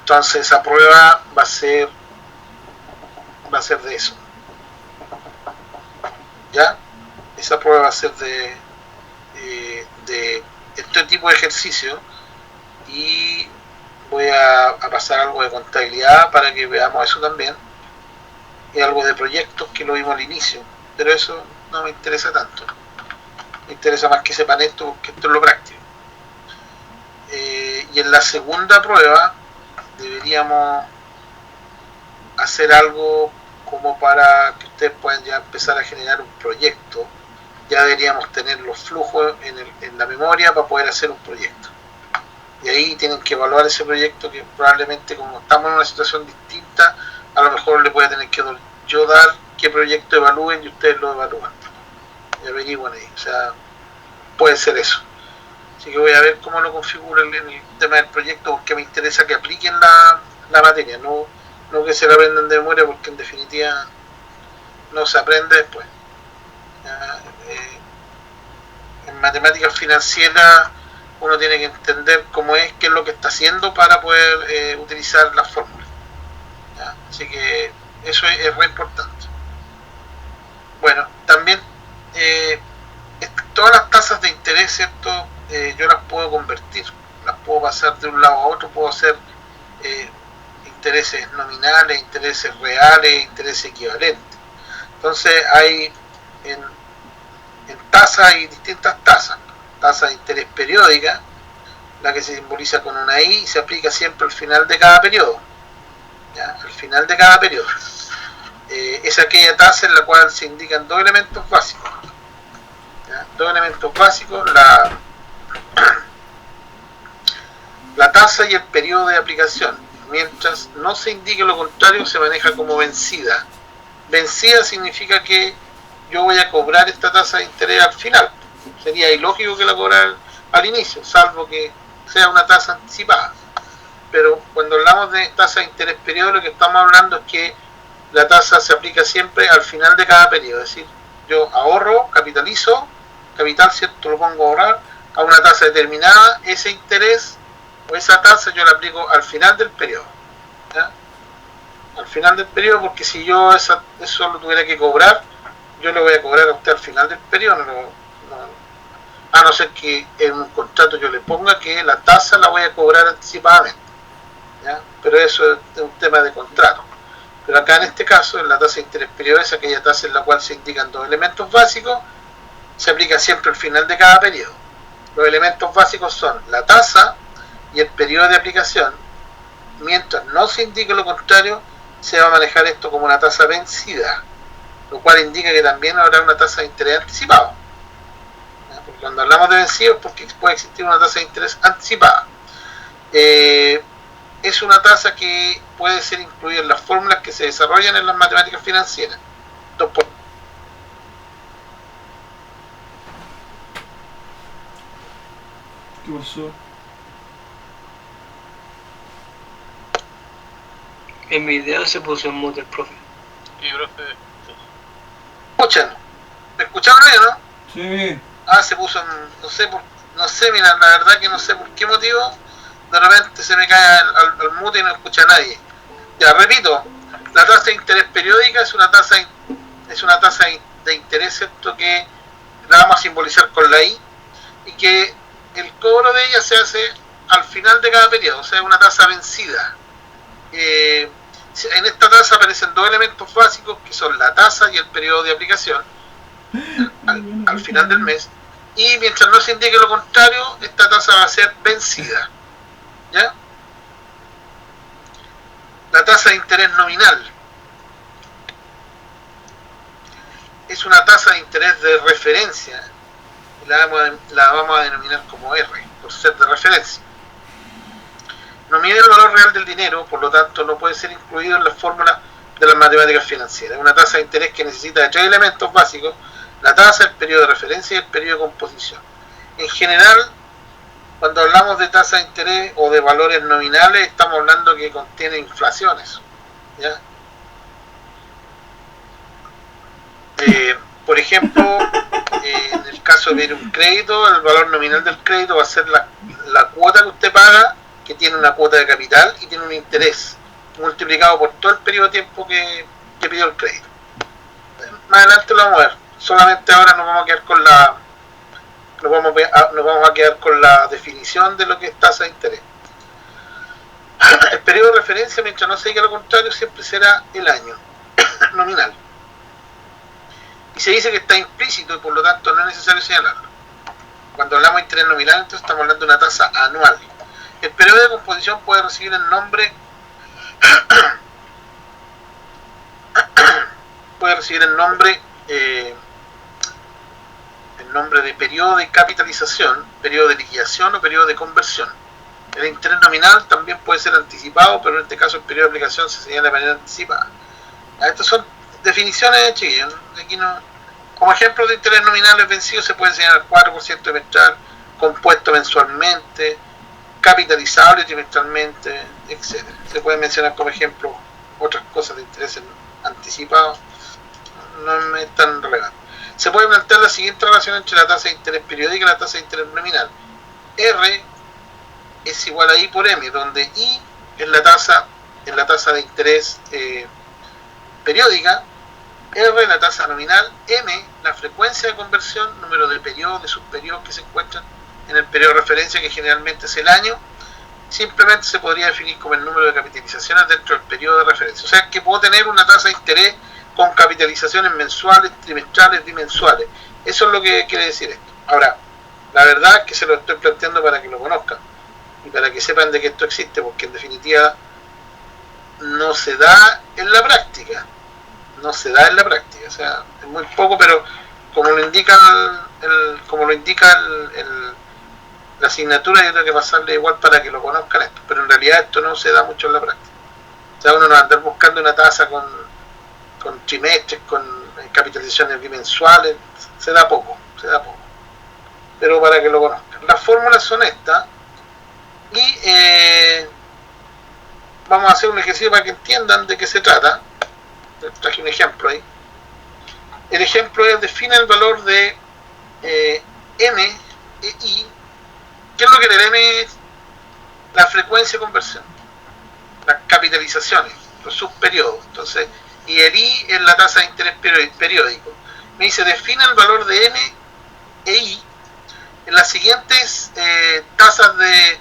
Entonces esa prueba va a ser de eso. ¿Ya? Esa prueba va a ser de este tipo de ejercicio y voy a pasar algo de contabilidad para que veamos eso también y algo de proyectos que lo vimos al inicio, pero eso no me interesa tanto, me interesa más que sepan esto porque esto es lo práctico. Y en la segunda prueba deberíamos hacer algo como para que ustedes puedan ya empezar a generar un proyecto. Ya deberíamos tener los flujos en la memoria para poder hacer un proyecto. Y ahí tienen que evaluar ese proyecto que probablemente, como estamos en una situación distinta, a lo mejor le voy a tener que yo dar qué proyecto evalúen y ustedes lo evalúan. Y averigüen ahí. O sea, puede ser eso. Así que voy a ver cómo lo configuro en el tema del proyecto porque me interesa que apliquen la materia, no que se la aprendan de memoria porque en definitiva no se aprende después. En matemáticas financieras uno tiene que entender cómo es, qué es lo que está haciendo para poder utilizar las fórmulas. Así que eso es re importante. Bueno, también todas las tasas de interés, ¿cierto? Yo las puedo convertir, las puedo pasar de un lado a otro, puedo hacer intereses nominales, intereses reales, intereses equivalentes. Entonces hay en tasas hay distintas tasas. Tasa de interés periódica, la que se simboliza con una I y se aplica siempre al final de cada periodo. ¿Ya? Al final de cada periodo. Es aquella tasa en la cual se indican dos elementos básicos. ¿Ya? Dos elementos básicos, la tasa y el periodo de aplicación. Mientras no se indique lo contrario, se maneja como vencida. Vencida significa que yo voy a cobrar esta tasa de interés al final. Sería ilógico que la cobrara al inicio, salvo que sea una tasa anticipada. Pero cuando hablamos de tasa de interés periódico, lo que estamos hablando es que la tasa se aplica siempre al final de cada periodo. Es decir, yo ahorro, capitalizo, capital, ¿cierto? Lo pongo a ahorrar a una tasa determinada, ese interés o esa tasa yo la aplico al final del periodo. ¿Ya? Al final del periodo, porque si yo eso lo tuviera que cobrar, yo le voy a cobrar a usted al final del periodo, a no ser que en un contrato yo le ponga que la tasa la voy a cobrar anticipadamente. ¿Ya? Pero eso es un tema de contrato. Pero acá en este caso, en la tasa de interés periódico, es aquella tasa en la cual se indican dos elementos básicos, se aplica siempre al final de cada periodo. Los elementos básicos son la tasa y el periodo de aplicación. Mientras no se indique lo contrario, se va a manejar esto como una tasa vencida, lo cual indica que también habrá una tasa de interés anticipado. Porque cuando hablamos de vencido es porque puede existir una tasa de interés anticipada. Es una tasa que puede ser incluida en las fórmulas que se desarrollan en las matemáticas financieras. ¿Qué pasó? En mi video se puso en mute el profe. Sí, profe. ¿Escuchan? ¿Me escucharon ahí o no? Sí. Se puso en, no sé, mira, la verdad que no sé por qué motivo, de repente se me cae al mute y no escucha a nadie. Ya, repito, la tasa de interés periódica es una tasa de interés, ¿cierto? Que la vamos a simbolizar con la I, y que el cobro de ella se hace al final de cada periodo, o sea, una tasa vencida. en esta tasa aparecen dos elementos básicos que son la tasa y el periodo de aplicación al final del mes, y mientras no se indique lo contrario, esta tasa va a ser vencida. ¿Ya? La tasa de interés nominal es una tasa de interés de referencia, la vamos a denominar como R, por ser de referencia. No mide el valor real del dinero, por lo tanto no puede ser incluido en la fórmula de las matemáticas financieras. Es una tasa de interés que necesita de tres elementos básicos: la tasa, el periodo de referencia y el periodo de composición. En general, cuando hablamos de tasa de interés o de valores nominales, estamos hablando que contiene inflaciones, ¿ya? Por ejemplo, en el caso de pedir un crédito, el valor nominal del crédito va a ser la cuota que usted paga, que tiene una cuota de capital y tiene un interés multiplicado por todo el periodo de tiempo que pidió el crédito. Más adelante lo vamos a ver. Solamente ahora nos vamos a quedar con la definición de lo que es tasa de interés. El periodo de referencia, mientras no se diga lo contrario, siempre será el año nominal. Y se dice que está implícito y por lo tanto no es necesario señalarlo. Cuando hablamos de interés nominal, entonces estamos hablando de una tasa anual. El periodo de composición puede recibir el nombre de periodo de capitalización, periodo de liquidación o periodo de conversión. El interés nominal también puede ser anticipado, pero en este caso el periodo de aplicación se señala de manera anticipada. Estas son definiciones, chiquillos. Aquí no, como ejemplo de interés nominales vencidos se puede señalar 4% trimestral, compuesto mensualmente, capitalizable trimestralmente, etc. Se puede mencionar como ejemplo otras cosas de interés anticipados, no es tan relevante. Se puede plantear la siguiente relación entre la tasa de interés periódica y la tasa de interés nominal. R es igual a I por M, donde I es la tasa de interés periódica, R la tasa nominal, M la frecuencia de conversión, número de periodos, de subperiodos que se encuentran en el periodo de referencia, que generalmente es el año. Simplemente se podría definir como el número de capitalizaciones dentro del periodo de referencia. O sea que puedo tener una tasa de interés con capitalizaciones mensuales, trimestrales, bimensuales. Eso es lo que quiere decir esto. Ahora, la verdad es que se lo estoy planteando para que lo conozcan y para que sepan de que esto existe, porque en definitiva no se da en la práctica. O sea, es muy poco, pero como lo indica la asignatura, yo tengo que pasarle igual para que lo conozcan esto, pero en realidad esto no se da mucho en la práctica. O sea, uno no va a andar buscando una tasa con trimestres, con capitalizaciones bimensuales, se da poco, pero para que lo conozcan. Las fórmulas son estas, y vamos a hacer un ejercicio para que entiendan de qué se trata. Les traje un ejemplo ahí. El ejemplo es: define el valor de M e I. ¿Qué es lo que el M es? La frecuencia de conversión, las capitalizaciones, los subperiodos. Entonces, y el I es la tasa de interés periódico. Me dice: define el valor de M e I en las siguientes tasas de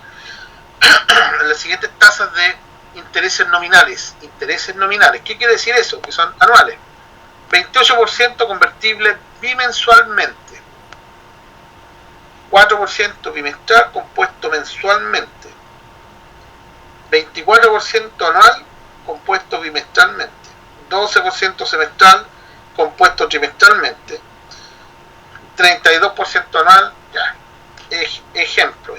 intereses nominales. ¿Qué quiere decir eso? Que son anuales. 28% convertible bimensualmente, 4% bimestral compuesto mensualmente, 24% anual compuesto bimestralmente, 12% semestral compuesto trimestralmente, 32% anual, ya, ejemplo.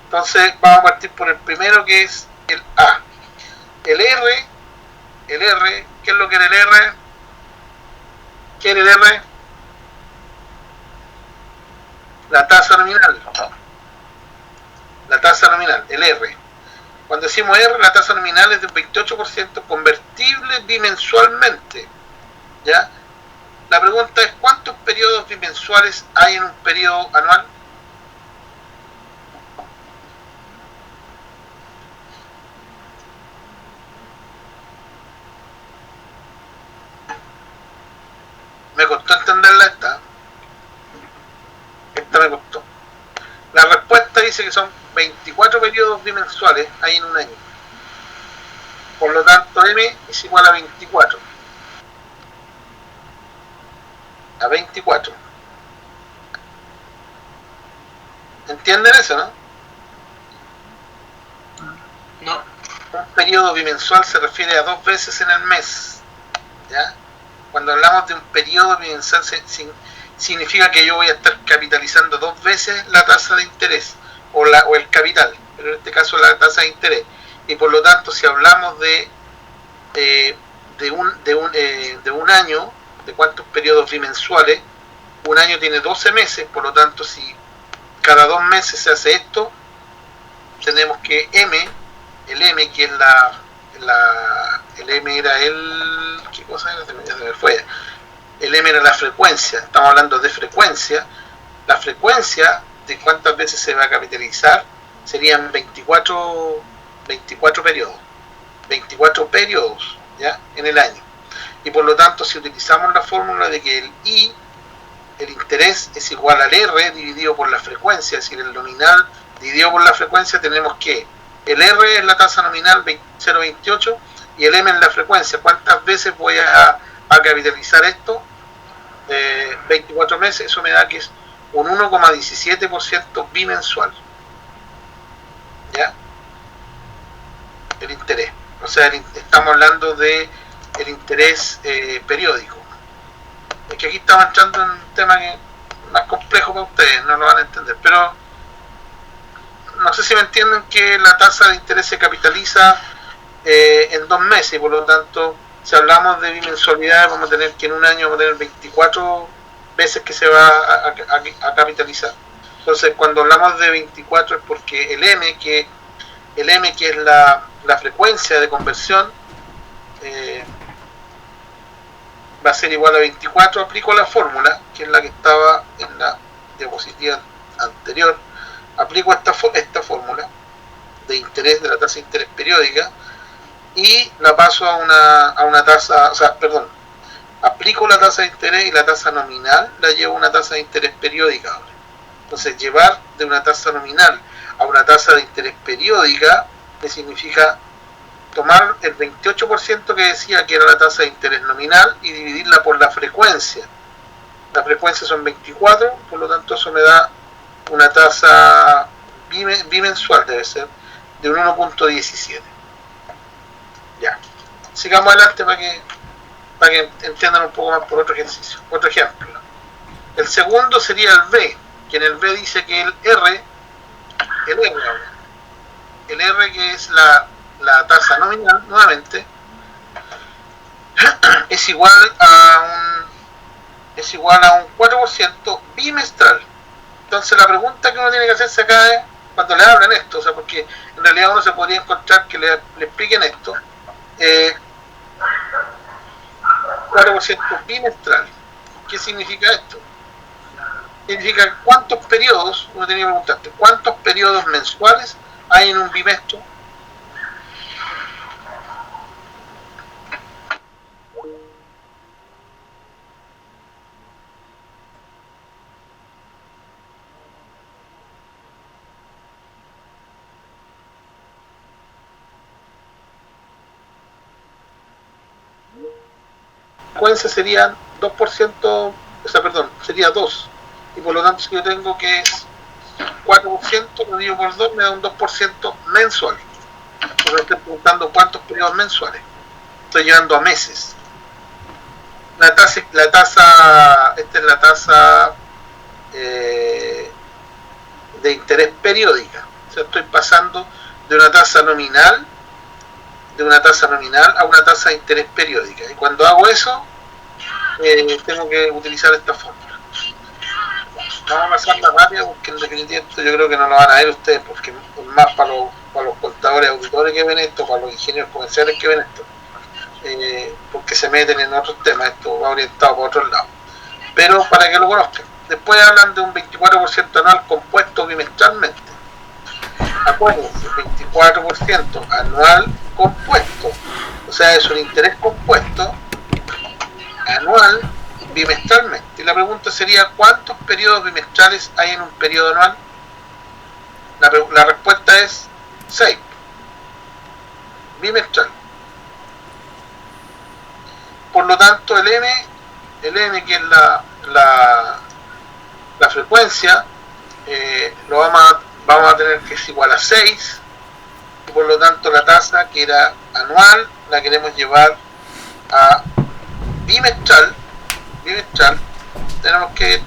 Entonces vamos a partir por el primero, que es el A. El R, ¿qué es lo que era el R? ¿Qué era el R? La tasa nominal, el R. Cuando decimos R, la tasa nominal es del 28% convertible bimensualmente, ¿ya? La pregunta es: ¿cuántos periodos bimensuales hay en un periodo anual? Me costó entenderla esta me costó. La respuesta dice que son 24 periodos bimensuales hay en un año. Por lo tanto, M es igual a 24. A 24. ¿Entienden eso, no? No. Un periodo bimensual se refiere a 2 veces en el mes, ¿ya? Cuando hablamos de un periodo bimensual significa que yo voy a estar capitalizando 2 veces la tasa de interés o el capital, pero en este caso la tasa de interés, y por lo tanto si hablamos de un año, de cuántos periodos bimensuales, un año tiene 12 meses, por lo tanto si cada 2 meses se hace esto, tenemos que el M, que es el M era ¿qué cosa era? Se me fue. El M era la frecuencia, estamos hablando de frecuencia. La frecuencia de cuántas veces se va a capitalizar serían 24 periodos. 24 periodos, ¿ya? En el año. Y por lo tanto, si utilizamos la fórmula de que el I, el interés, es igual al R dividido por la frecuencia, es decir, el nominal dividido por la frecuencia, tenemos que el R es la tasa nominal 0,28 y el M es la frecuencia. ¿Cuántas veces voy a capitalizar esto? 24 meses, eso me da que es un 1,17% bimensual. ¿Ya? El interés. O sea, estamos hablando de el interés periódico. Es que aquí estamos entrando en un tema que es más complejo para ustedes, no lo van a entender, pero no sé si me entienden que la tasa de interés se capitaliza en 2 meses y por lo tanto, si hablamos de bimensualidad, vamos a tener que en un año vamos a tener 24 veces que se va a capitalizar. Entonces, cuando hablamos de 24 es porque el M, que es la frecuencia de conversión, va a ser igual a 24. Aplico la fórmula, que es la que estaba en la diapositiva anterior. Aplico esta fórmula de interés, de la tasa de interés periódica, y la paso a una tasa, aplico la tasa de interés y la tasa nominal la llevo a una tasa de interés periódica ahora. Entonces, llevar de una tasa nominal a una tasa de interés periódica me significa tomar el 28% que decía que era la tasa de interés nominal y dividirla por la frecuencia. La frecuencia son 24, por lo tanto eso me da una tasa bimensual, debe ser, de un 1,17. Ya. Sigamos adelante para que entiendan un poco más por otro ejercicio. Otro ejemplo. El segundo sería el B, que en el B dice que el R que es la tasa nominal, nuevamente, es igual a un 4% bimestral. Entonces la pregunta que uno tiene que hacerse acá es, cuando le hablan esto, o sea, porque en realidad uno se podría encontrar que le expliquen esto, 4% bimestral. ¿Qué significa esto? Significa cuántos periodos, uno tiene que preguntarte, cuántos periodos mensuales hay en un bimestre. Frecuencia serían 2%, sería 2, y por lo tanto si yo tengo que es 4%, lo divido por 2, me da un 2% mensual. Porque estoy preguntando cuántos periodos mensuales. Estoy llevando a meses. Esta es la tasa de interés periódica. O sea, estoy pasando de una tasa nominal a una tasa de interés periódica. Y cuando hago eso, tengo que utilizar esta fórmula. Vamos a pasarla rápida porque en definitiva yo creo que no lo van a ver ustedes, porque es más para los contadores auditores que ven esto, para los ingenieros comerciales que ven esto, porque se meten en otros temas, esto va orientado para otros lados. Pero para que lo conozcan. Después hablan de un 24% anual compuesto bimestralmente. Acuérdense, 24% anual compuesto, o sea, es un interés compuesto anual bimestralmente. Y la pregunta sería, ¿cuántos periodos bimestrales hay en un periodo anual? La respuesta es 6 bimestral. Por lo tanto, el M que es la frecuencia, lo vamos a tener que es igual a 6, y por lo tanto la tasa que era anual la queremos llevar a bimestral. Tenemos que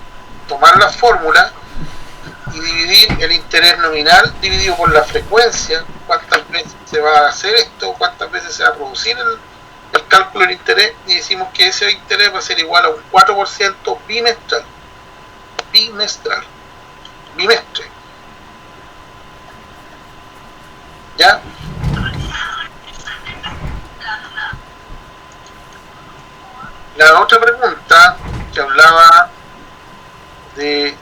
tomar la fórmula y dividir el interés nominal dividido por la frecuencia, cuántas veces se va a hacer esto, cuántas veces se va a producir el cálculo del interés, y decimos que ese interés va a ser igual a un 4% bimestre. ¿Ya? La otra pregunta que hablaba de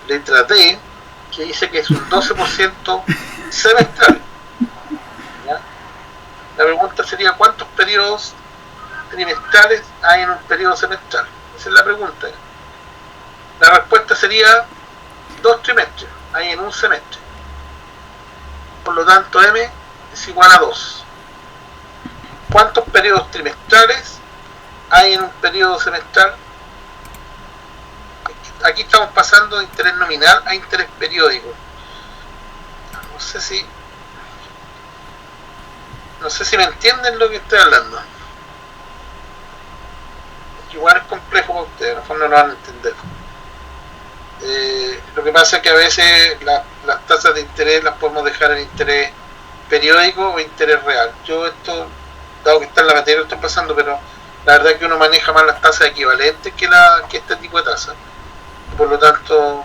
letra D, que dice que es un 12% semestral. ¿Ya? La pregunta sería: ¿cuántos periodos trimestrales hay en un periodo semestral? Esa es la pregunta. La respuesta sería 2 trimestres hay en un semestre. Por lo tanto, M es igual a 2. ¿Cuántos periodos trimestrales hay en un periodo semestral? Aquí estamos pasando de interés nominal a interés periódico. No sé si me entienden lo que estoy hablando. Igual es complejo para ustedes, a lo mejor no lo van a entender. Lo que pasa es que a veces las tasas de interés las podemos dejar en interés periódico o interés real. Yo esto, dado que está en la materia, lo estoy pasando, pero la verdad es que uno maneja más las tasas equivalentes que este tipo de tasas. Por lo tanto,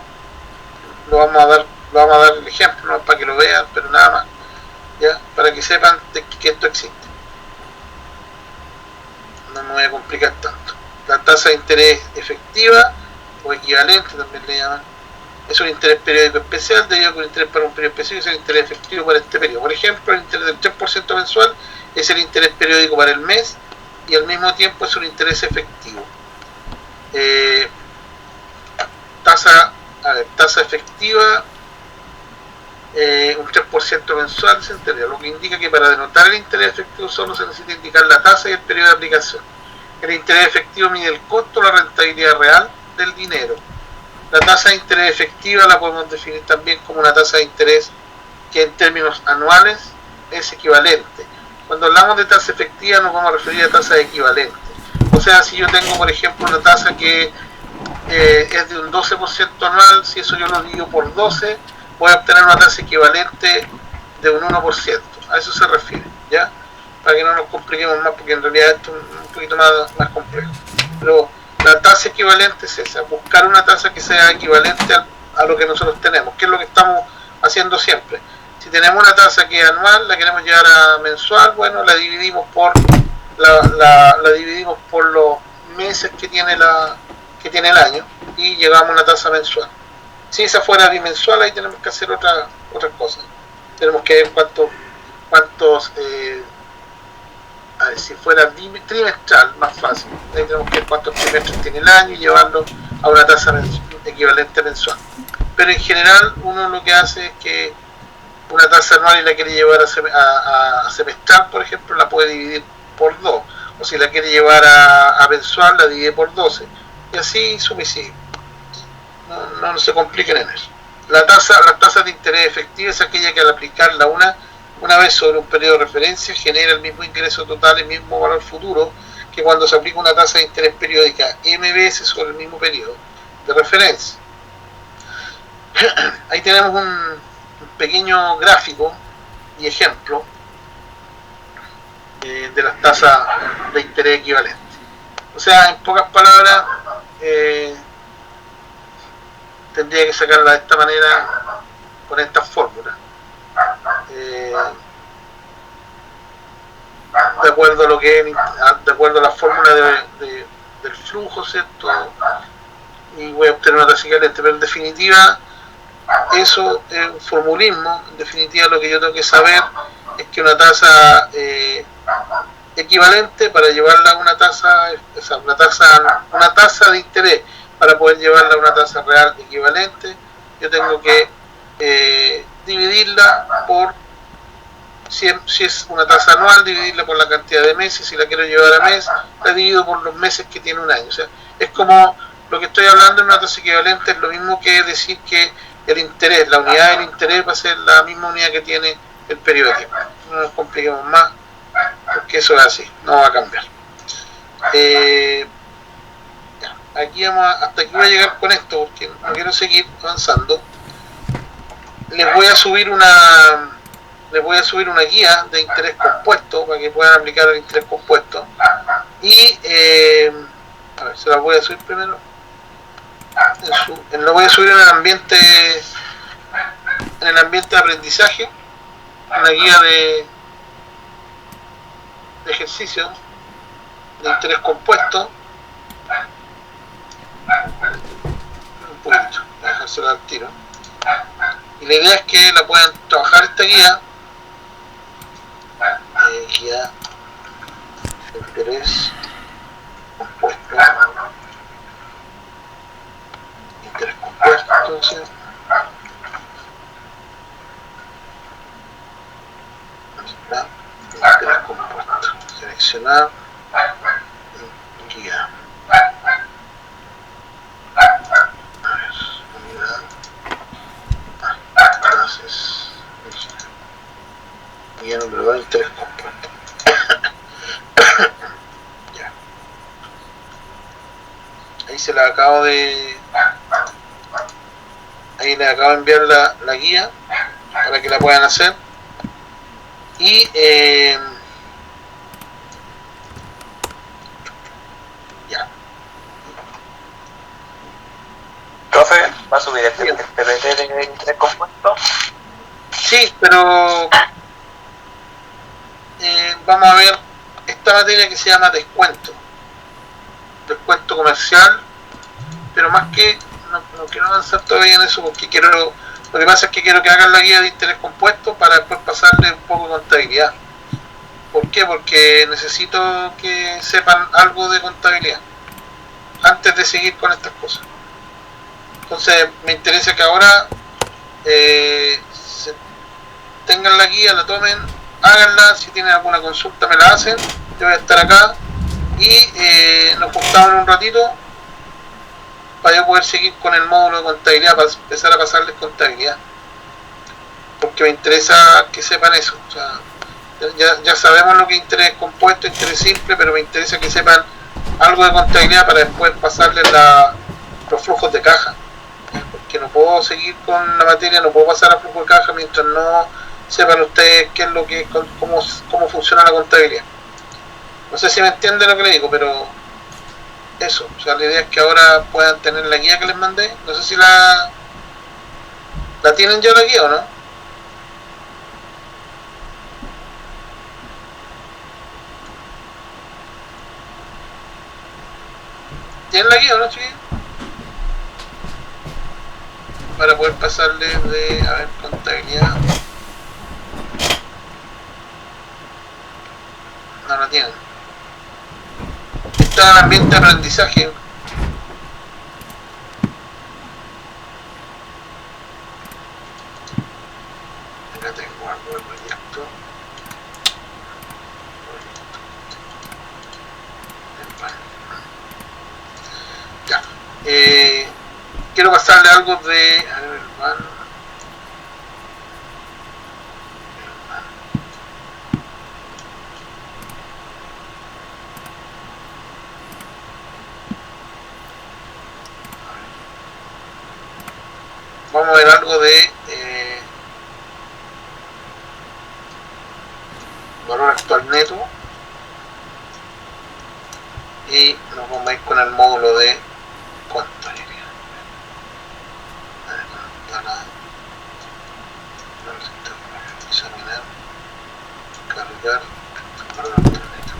lo vamos a dar el ejemplo, ¿no? Para que lo vean, pero nada más, ¿ya? Para que sepan que esto existe. No me voy a complicar tanto. La tasa de interés efectiva o equivalente también le llaman, es un interés periódico especial debido a que un interés para un periodo específico es el interés efectivo para este periodo. Por ejemplo, el interés del 3% mensual es el interés periódico para el mes y al mismo tiempo es un interés efectivo. Tasa efectiva, un 3% mensual se entendía, lo que indica que para denotar el interés efectivo solo se necesita indicar la tasa y el periodo de aplicación. El interés efectivo mide el costo o la rentabilidad real del dinero. La tasa de interés efectiva la podemos definir también como una tasa de interés que en términos anuales es equivalente. Cuando hablamos de tasa efectiva nos vamos a referir a tasa equivalente. O sea, si yo tengo, por ejemplo, una tasa que es de un 12% anual, si eso yo lo divido por 12, voy a obtener una tasa equivalente de un 1%. A eso se refiere, ¿ya? Para que no nos compliquemos más, porque en realidad esto es un poquito más complejo. Pero la tasa equivalente es esa, buscar una tasa que sea equivalente a lo que nosotros tenemos, que es lo que estamos haciendo siempre. Si tenemos una tasa que es anual, la queremos llevar a mensual, bueno, la dividimos por la dividimos por los meses que tiene el año y llegamos a una tasa mensual. Si esa fuera bimensual, ahí tenemos que hacer otras cosas. Tenemos que ver cuántos si fuera trimestral, más fácil. Ahí tenemos que ver cuántos trimestres tiene el año y llevarlo a una tasa equivalente mensual. Pero en general, uno lo que hace es que una tasa anual y la quiere llevar a semestral, por ejemplo, la puede dividir por 2. O si la quiere llevar a mensual, la divide por 12. Y así sumisivo. No se compliquen en eso. Las tasas de interés efectivo es aquella que al aplicarla una vez sobre un periodo de referencia genera el mismo ingreso total, el mismo valor futuro que cuando se aplica una tasa de interés periódica M veces sobre el mismo periodo de referencia. Ahí tenemos un pequeño gráfico y ejemplo de las tasas de interés equivalentes. O sea, en pocas palabras, tendría que sacarla de esta manera con estas fórmulas. De acuerdo a lo que de acuerdo a la fórmula del flujo, ¿cierto? Y voy a obtener una tasa equivalente, pero en definitiva eso es un formulismo. En definitiva lo que yo tengo que saber es que una tasa equivalente, para llevarla a una tasa de interés, para poder llevarla a una tasa real equivalente, yo tengo que dividirla por si es una tasa anual, dividirla por la cantidad de meses. Si la quiero llevar a mes, la divido por los meses que tiene un año. O sea, es como lo que estoy hablando en una tasa equivalente, es lo mismo que decir que el interés, la unidad del interés va a ser la misma unidad que tiene el periodo de tiempo. No nos compliquemos más, porque eso es así, no va a cambiar. Aquí hasta aquí voy a llegar con esto, porque no quiero seguir avanzando. Les voy a subir una guía de interés compuesto para que puedan aplicar el interés compuesto. Y a ver, se la voy a subir primero. Lo voy a subir en el ambiente de aprendizaje, una guía de ejercicio de interés compuesto. Un poquito, voy a dejársela al tiro. Y la idea es que la puedan trabajar esta guía. Guía de interés compuesto. Interés compuesto, entonces. Interés compuesto. Seleccionar. Guía. Entonces, guía número 2, interés compuesto. Ya. Ahí se la acabo de. Ahí les acabo de enviar la guía para que la puedan hacer. Y ya. Profe, ¿va a subir el PPT de interés compuesto? Sí, pero vamos a ver esta materia que se llama descuento comercial, pero más que no quiero avanzar todavía en eso, porque lo que pasa es que quiero que hagan la guía de interés compuesto para después pasarle un poco de contabilidad. ¿Por qué? Porque necesito que sepan algo de contabilidad antes de seguir con estas cosas. Entonces me interesa que ahora tengan la guía, la tomen, háganla. Si tienen alguna consulta me la hacen, yo voy a estar acá y nos juntamos en un ratito para yo poder seguir con el módulo de contabilidad, para empezar a pasarles contabilidad, porque me interesa que sepan eso. O sea, ya sabemos lo que es interés compuesto, interés simple, pero me interesa que sepan algo de contabilidad para después pasarles los flujos de caja, porque no puedo seguir con la materia, no puedo pasar a flujo de caja mientras no sepan ustedes qué es lo que cómo funciona la contabilidad. No sé si me entienden lo que le digo, pero eso, o sea, la idea es que ahora puedan tener la guía que les mandé. No sé si la tienen ya la guía o no. ¿Tienen la guía o no, chiquillos? Para poder pasarle a ver, contabilidad. No la tienen. Está en el ambiente de aprendizaje. Acá tengo algo de proyecto. Ya. Quiero pasarle algo de. A ver, vamos a ver algo de valor actual neto y nos vamos a ir con el módulo de contabilidad. Examinar, cargar valor actual neto.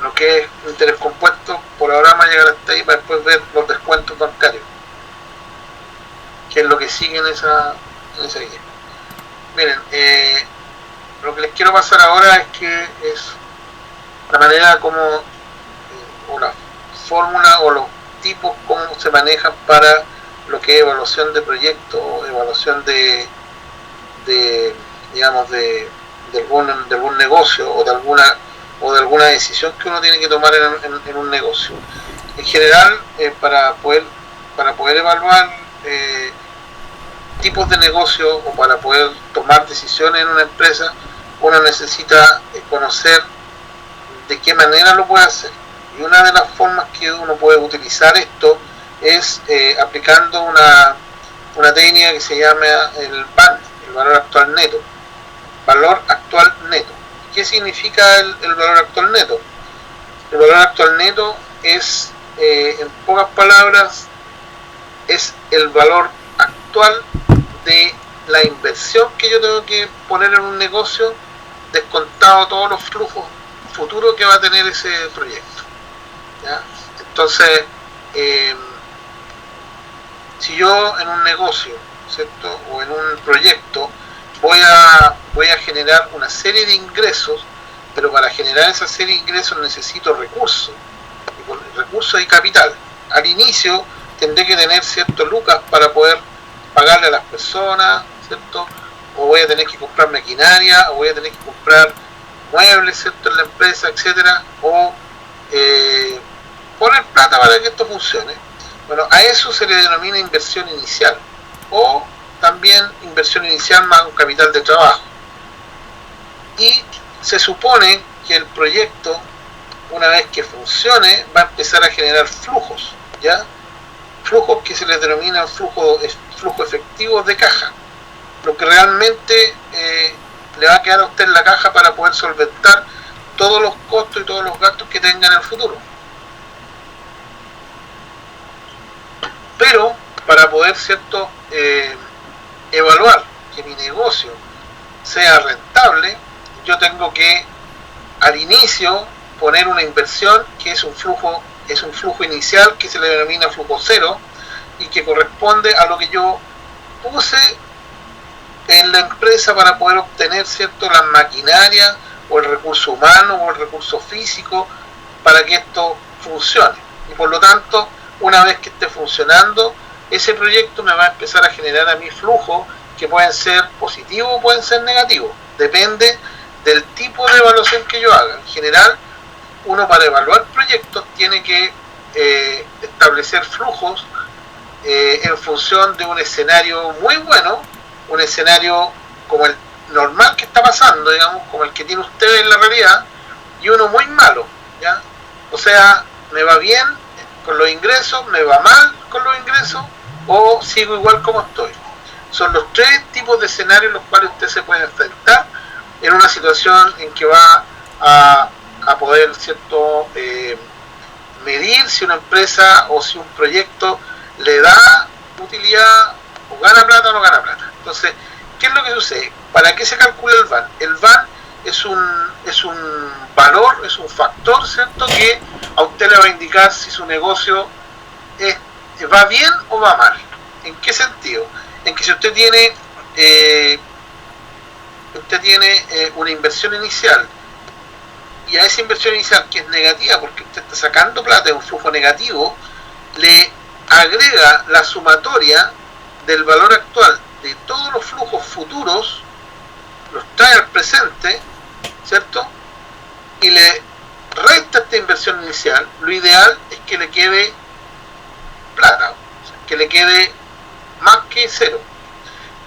Lo que es interés compuesto, por ahora vamos a llegar hasta ahí para después ver los descuentos bancarios, que es lo que sigue en esa guía. Miren, lo que les quiero pasar ahora es que es la manera como o la fórmula o los tipos como se manejan para lo que es evaluación de proyectos, evaluación de digamos de algún negocio o de alguna decisión que uno tiene que tomar en un negocio. En general, para poder evaluar tipos de negocio o para poder tomar decisiones en una empresa, uno necesita conocer de qué manera lo puede hacer. Y una de las formas que uno puede utilizar esto es aplicando una técnica que se llama el VAN, el valor actual neto. Valor actual neto. ¿Qué significa el valor actual neto? El valor actual neto es, en pocas palabras, es el valor actual de la inversión que yo tengo que poner en un negocio, descontado todos los flujos futuros que va a tener ese proyecto, ¿ya? Entonces, si yo en un negocio, ¿cierto?, o en un proyecto voy a generar una serie de ingresos, pero para generar esa serie de ingresos necesito recursos y capital. Al inicio tendré que tener ciertos lucas para poder pagarle a las personas, ¿cierto? O voy a tener que comprar maquinaria, o voy a tener que comprar muebles, ¿cierto?, en la empresa, etcétera, o poner plata para que esto funcione. Bueno, a eso se le denomina inversión inicial, o también inversión inicial más un capital de trabajo. Y se supone que el proyecto, una vez que funcione, va a empezar a generar flujos, ¿ya? Flujos que se les denominan flujo efectivos de caja, lo que realmente le va a quedar a usted en la caja para poder solventar todos los costos y todos los gastos que tenga en el futuro. Pero para poder, ¿cierto?, evaluar que mi negocio sea rentable, yo tengo que al inicio poner una inversión que es un flujo inicial que se le denomina flujo cero y que corresponde a lo que yo puse en la empresa para poder obtener, ¿cierto?, las maquinarias o el recurso humano o el recurso físico para que esto funcione. Y por lo tanto, una vez que esté funcionando, ese proyecto me va a empezar a generar a mí flujos que pueden ser positivos o pueden ser negativos. Depende del tipo de evaluación que yo haga. En general, uno para evaluar proyectos tiene que establecer flujos en función de un escenario muy bueno, un escenario como el normal que está pasando, digamos, como el que tiene usted en la realidad, y uno muy malo, ¿ya? O sea, me va bien con los ingresos, me va mal con los ingresos, o sigo igual como estoy. Son los tres tipos de escenarios en los cuales usted se puede enfrentar en una situación en que va a poder, ¿cierto?, medir si una empresa o si un proyecto le da utilidad o gana plata o no gana plata. Entonces, ¿qué es lo que sucede? ¿Para qué se calcula el VAN? El VAN es un valor, es un factor, ¿cierto?, que a usted le va a indicar si su negocio va bien o va mal. ¿En qué sentido? En que si usted tiene una inversión inicial y a esa inversión inicial, que es negativa porque usted está sacando plata de un flujo negativo, le agrega la sumatoria del valor actual de todos los flujos futuros, los trae al presente, ¿cierto?, y le resta esta inversión inicial. Lo ideal es que le quede plata, o sea, que le quede más que cero.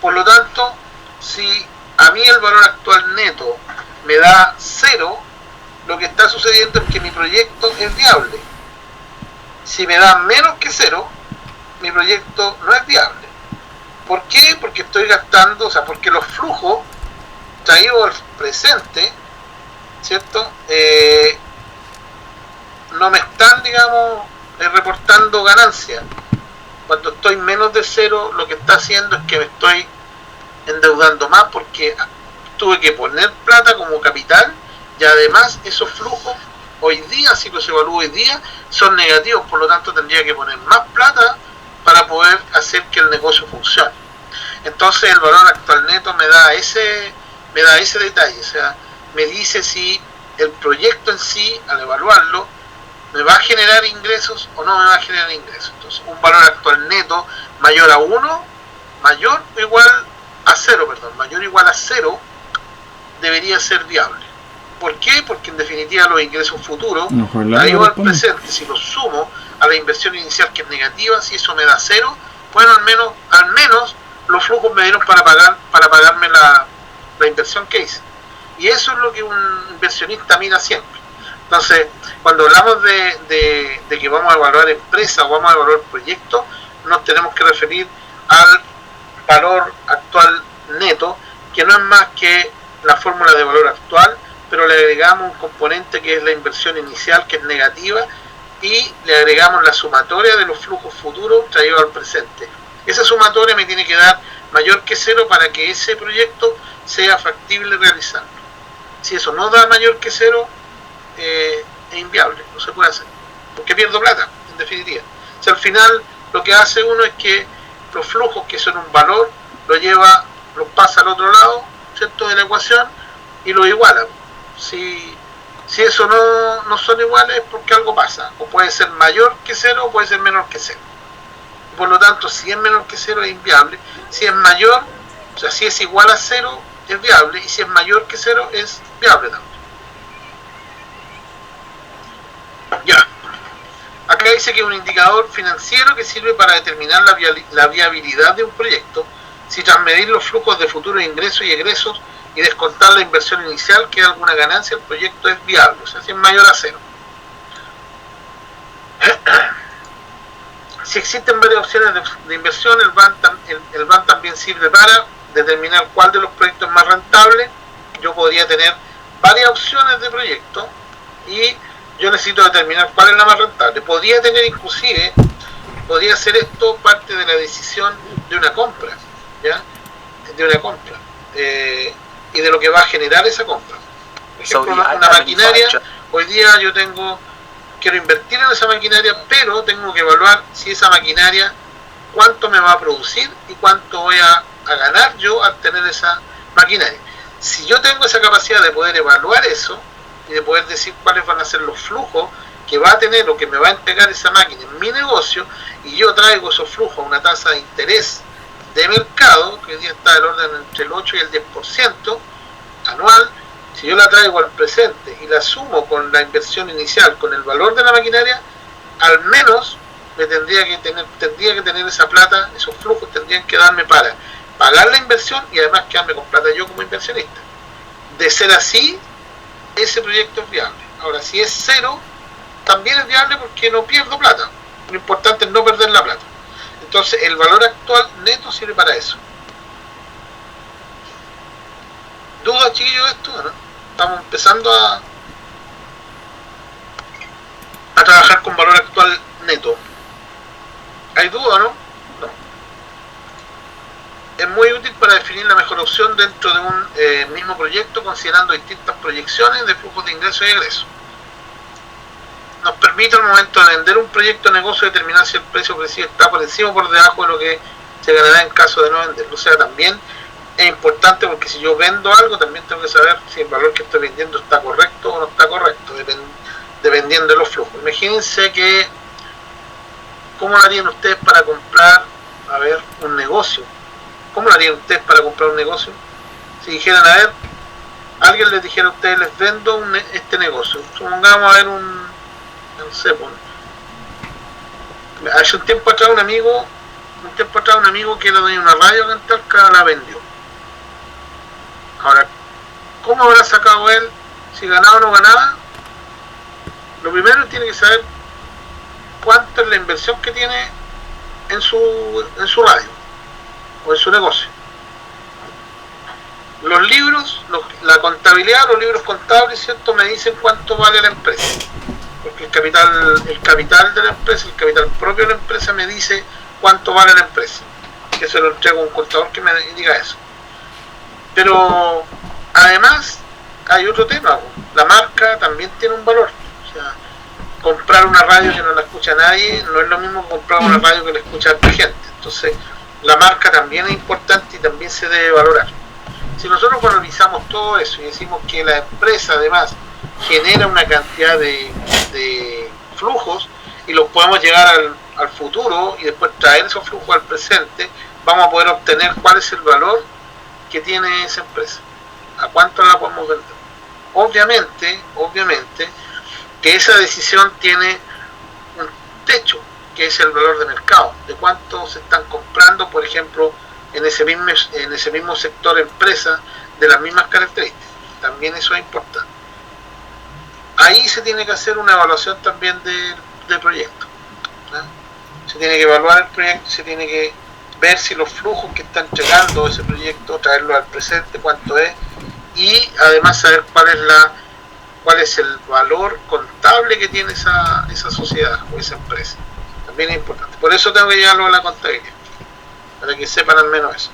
Por lo tanto, si a mí el valor actual neto me da cero, lo que está sucediendo es que mi proyecto es viable. Si me da menos que cero, mi proyecto no es viable. ¿Por qué? Porque estoy gastando, o sea, porque los flujos traídos al presente, ¿cierto?, no me están, digamos, reportando ganancias. Cuando estoy menos de cero, lo que está haciendo es que me estoy endeudando más porque tuve que poner plata como capital, y además esos flujos hoy día, si los evalúo hoy día, son negativos. Por lo tanto tendría que poner más plata para poder hacer que el negocio funcione. Entonces el valor actual neto me da ese detalle, o sea, me dice si el proyecto en sí, al evaluarlo, ¿me va a generar ingresos o no me va a generar ingresos? Entonces, un valor actual neto mayor a 1, mayor o igual a 0, mayor o igual a 0, debería ser viable. ¿Por qué? Porque en definitiva los ingresos futuros, traído al presente, si los sumo a la inversión inicial que es negativa, si eso me da 0, bueno, al menos los flujos me dieron para pagarme la inversión que hice. Y eso es lo que un inversionista mira siempre. Entonces, cuando hablamos de que vamos a evaluar empresas o vamos a evaluar proyectos, nos tenemos que referir al valor actual neto, que no es más que la fórmula de valor actual, pero le agregamos un componente que es la inversión inicial, que es negativa, y le agregamos la sumatoria de los flujos futuros traídos al presente. Esa sumatoria me tiene que dar mayor que 0 para que ese proyecto sea factible realizarlo. Si eso no da mayor que 0, es inviable, no se puede hacer, porque pierdo plata, en definitiva. O sea, al final lo que hace uno es que los flujos, que son un valor, los pasa al otro lado, ¿cierto?, de la ecuación, y lo iguala. Si eso no son iguales, es porque algo pasa, o puede ser mayor que 0 o puede ser menor que 0. Por lo tanto, si es menor que 0 es inviable, si es mayor, o sea, si es igual a 0 es viable, y si es mayor que 0 es viable también. Ya, acá dice que es un indicador financiero que sirve para determinar la viabilidad de un proyecto. Si tras medir los flujos de futuros ingresos y egresos y descontar la inversión inicial queda alguna ganancia, el proyecto es viable, o sea, si es mayor a 0. Si existen varias opciones de inversión, el BAN también sirve para determinar cuál de los proyectos es más rentable. Yo podría tener varias opciones de proyecto y yo necesito determinar cuál es la más rentable. Podría ser esto parte de la decisión de una compra, ¿ya? De una compra, y de lo que va a generar esa compra. Por ejemplo, una maquinaria, hoy día yo quiero invertir en esa maquinaria, pero tengo que evaluar si esa maquinaria, cuánto me va a producir y cuánto voy a ganar yo al tener esa maquinaria. Si yo tengo esa capacidad de poder evaluar eso y de poder decir cuáles van a ser los flujos que va a tener o que me va a entregar esa máquina en mi negocio, y yo traigo esos flujos a una tasa de interés de mercado, que hoy día está del orden entre el 8 y el 10% anual, si yo la traigo al presente y la sumo con la inversión inicial, con el valor de la maquinaria, al menos me tendría que tener esa plata, esos flujos tendrían que darme para pagar la inversión y además quedarme con plata yo como inversionista. De ser así, ese proyecto es viable. Ahora, si es 0, también es viable porque no pierdo plata. Lo importante es no perder la plata. Entonces, el valor actual neto sirve para eso. ¿Dudas, chiquillos, de esto? ¿No? Estamos empezando a trabajar con valor actual neto. ¿Hay duda, no? No. Es muy útil para definir la mejor opción dentro de un mismo proyecto, considerando distintas proyecciones de flujos de ingresos y egresos. Nos permite al momento de vender un proyecto de negocio determinar si el precio ofrecido está por encima o por debajo de lo que se ganará en caso de no venderlo. O sea, también es importante porque si yo vendo algo, también tengo que saber si el valor que estoy vendiendo está correcto o no está correcto, dependiendo de los flujos. Imagínense que, ¿cómo lo harían ustedes para comprar, un negocio? ¿Cómo lo harían ustedes para comprar un negocio? Si dijeran, alguien les dijera a ustedes, les vendo este negocio. Supongamos no sé, hace un tiempo atrás un amigo que era dueño de una radio acá en Talca la vendió. Ahora, ¿cómo habrá sacado él? Si ganaba o no ganaba. Lo primero tiene que saber cuánto es la inversión que tiene en su radio o en su negocio. Los libros, la contabilidad, los libros contables, ¿cierto?, me dicen cuánto vale la empresa. Porque el capital de la empresa, el capital propio de la empresa me dice cuánto vale la empresa. Que se lo entrego a un contador que me diga eso. Pero además hay otro tema, la marca también tiene un valor. O sea, comprar una radio que no la escucha nadie no es lo mismo que comprar una radio que la escucha a gente. Entonces la marca también es importante y también se debe valorar. Si nosotros valorizamos todo eso y decimos que la empresa además genera una cantidad de flujos y los podemos llegar al futuro y después traer esos flujos al presente, vamos a poder obtener cuál es el valor que tiene esa empresa, a cuánto la podemos vender. Obviamente que esa decisión tiene un techo, que es el valor de mercado, de cuánto se están comprando, por ejemplo, en ese mismo sector empresa de las mismas características. También eso es importante. Ahí se tiene que hacer una evaluación también del proyecto, ¿no? Se tiene que evaluar el proyecto, se tiene que ver si los flujos que está entregando ese proyecto, traerlo al presente, cuánto es, y además saber cuál es el valor contable que tiene esa sociedad o esa empresa. También es importante. Por eso tengo que llevarlo a la contabilidad, para que sepan al menos eso.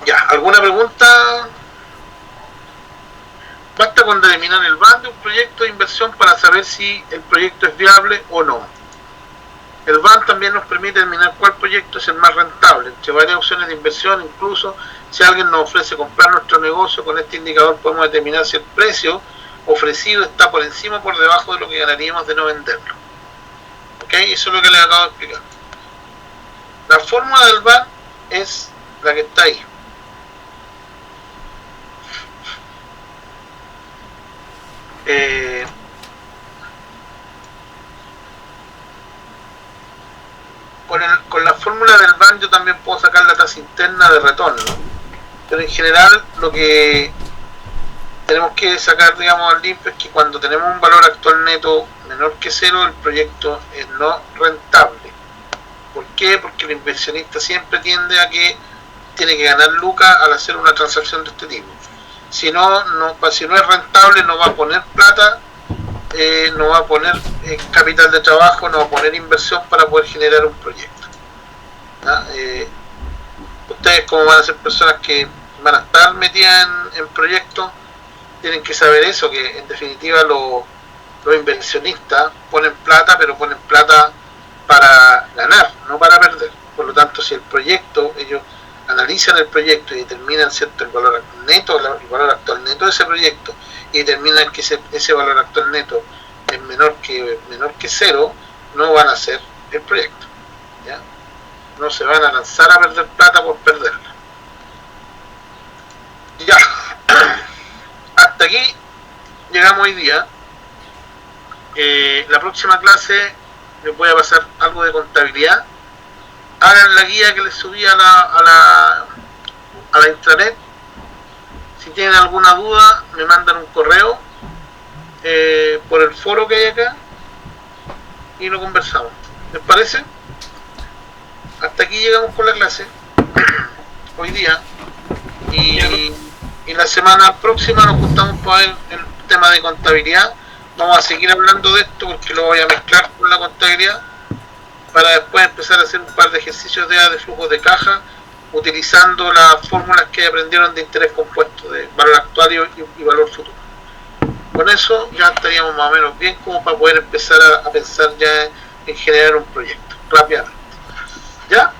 Ya, ¿alguna pregunta? Basta con determinar el BAN de un proyecto de inversión para saber si el proyecto es viable o no. El BAN también nos permite determinar cuál proyecto es el más rentable, entre varias opciones de inversión. Incluso si alguien nos ofrece comprar nuestro negocio, con este indicador podemos determinar si el precio ofrecido está por encima o por debajo de lo que ganaríamos de no venderlo. ¿Ok? Eso es lo que les acabo de explicar. La fórmula del BAN es la que está ahí. Con la fórmula del BAN yo también puedo sacar la tasa interna de retorno, pero en general lo que tenemos que sacar, digamos, al limpio es que cuando tenemos un valor actual neto menor que cero, el proyecto es no rentable. ¿Por qué? Porque el inversionista siempre tiende a que tiene que ganar lucas al hacer una transacción de este tipo. Si no es rentable, no va a poner plata, no va a poner capital de trabajo, no va a poner inversión para poder generar un proyecto. Ustedes, como van a ser personas que van a estar metidas en proyectos, tienen que saber eso, que en definitiva los inversionistas ponen plata, pero ponen plata para ganar, no para perder. Por lo tanto, si el proyecto, ellos analizan el proyecto y determinan, ¿cierto?, el valor neto, el valor actual neto de ese proyecto, y determinan que ese valor actual neto es menor que cero, no van a hacer el proyecto, ¿ya? No se van a lanzar a perder plata por perderla. Ya, hasta aquí llegamos hoy día. La próxima clase les voy a pasar algo de contabilidad. Hagan la guía que les subí a la intranet. Si tienen alguna duda, me mandan un correo por el foro que hay acá y lo conversamos. ¿Les parece? Hasta aquí llegamos con la clase hoy día, y la semana próxima nos juntamos para ver el tema de contabilidad. Vamos a seguir hablando de esto porque lo voy a mezclar con la contabilidad, para después empezar a hacer un par de ejercicios de flujo de caja utilizando las fórmulas que aprendieron de interés compuesto, de valor actual y valor futuro. Con eso ya estaríamos más o menos bien como para poder empezar a pensar ya en generar un proyecto rápidamente. ¿Ya?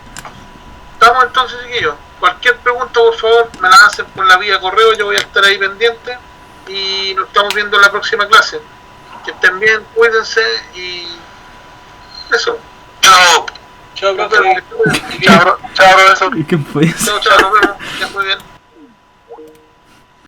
¿Estamos entonces, chiquillos? Cualquier pregunta, por favor, me la hacen por la vía correo, yo voy a estar ahí pendiente, y nos estamos viendo en la próxima clase. Que estén bien, cuídense y eso. Chao, profe. Chao, profesor. ¿Y qué fue eso? Chao, nos vemos. Ya, muy bien.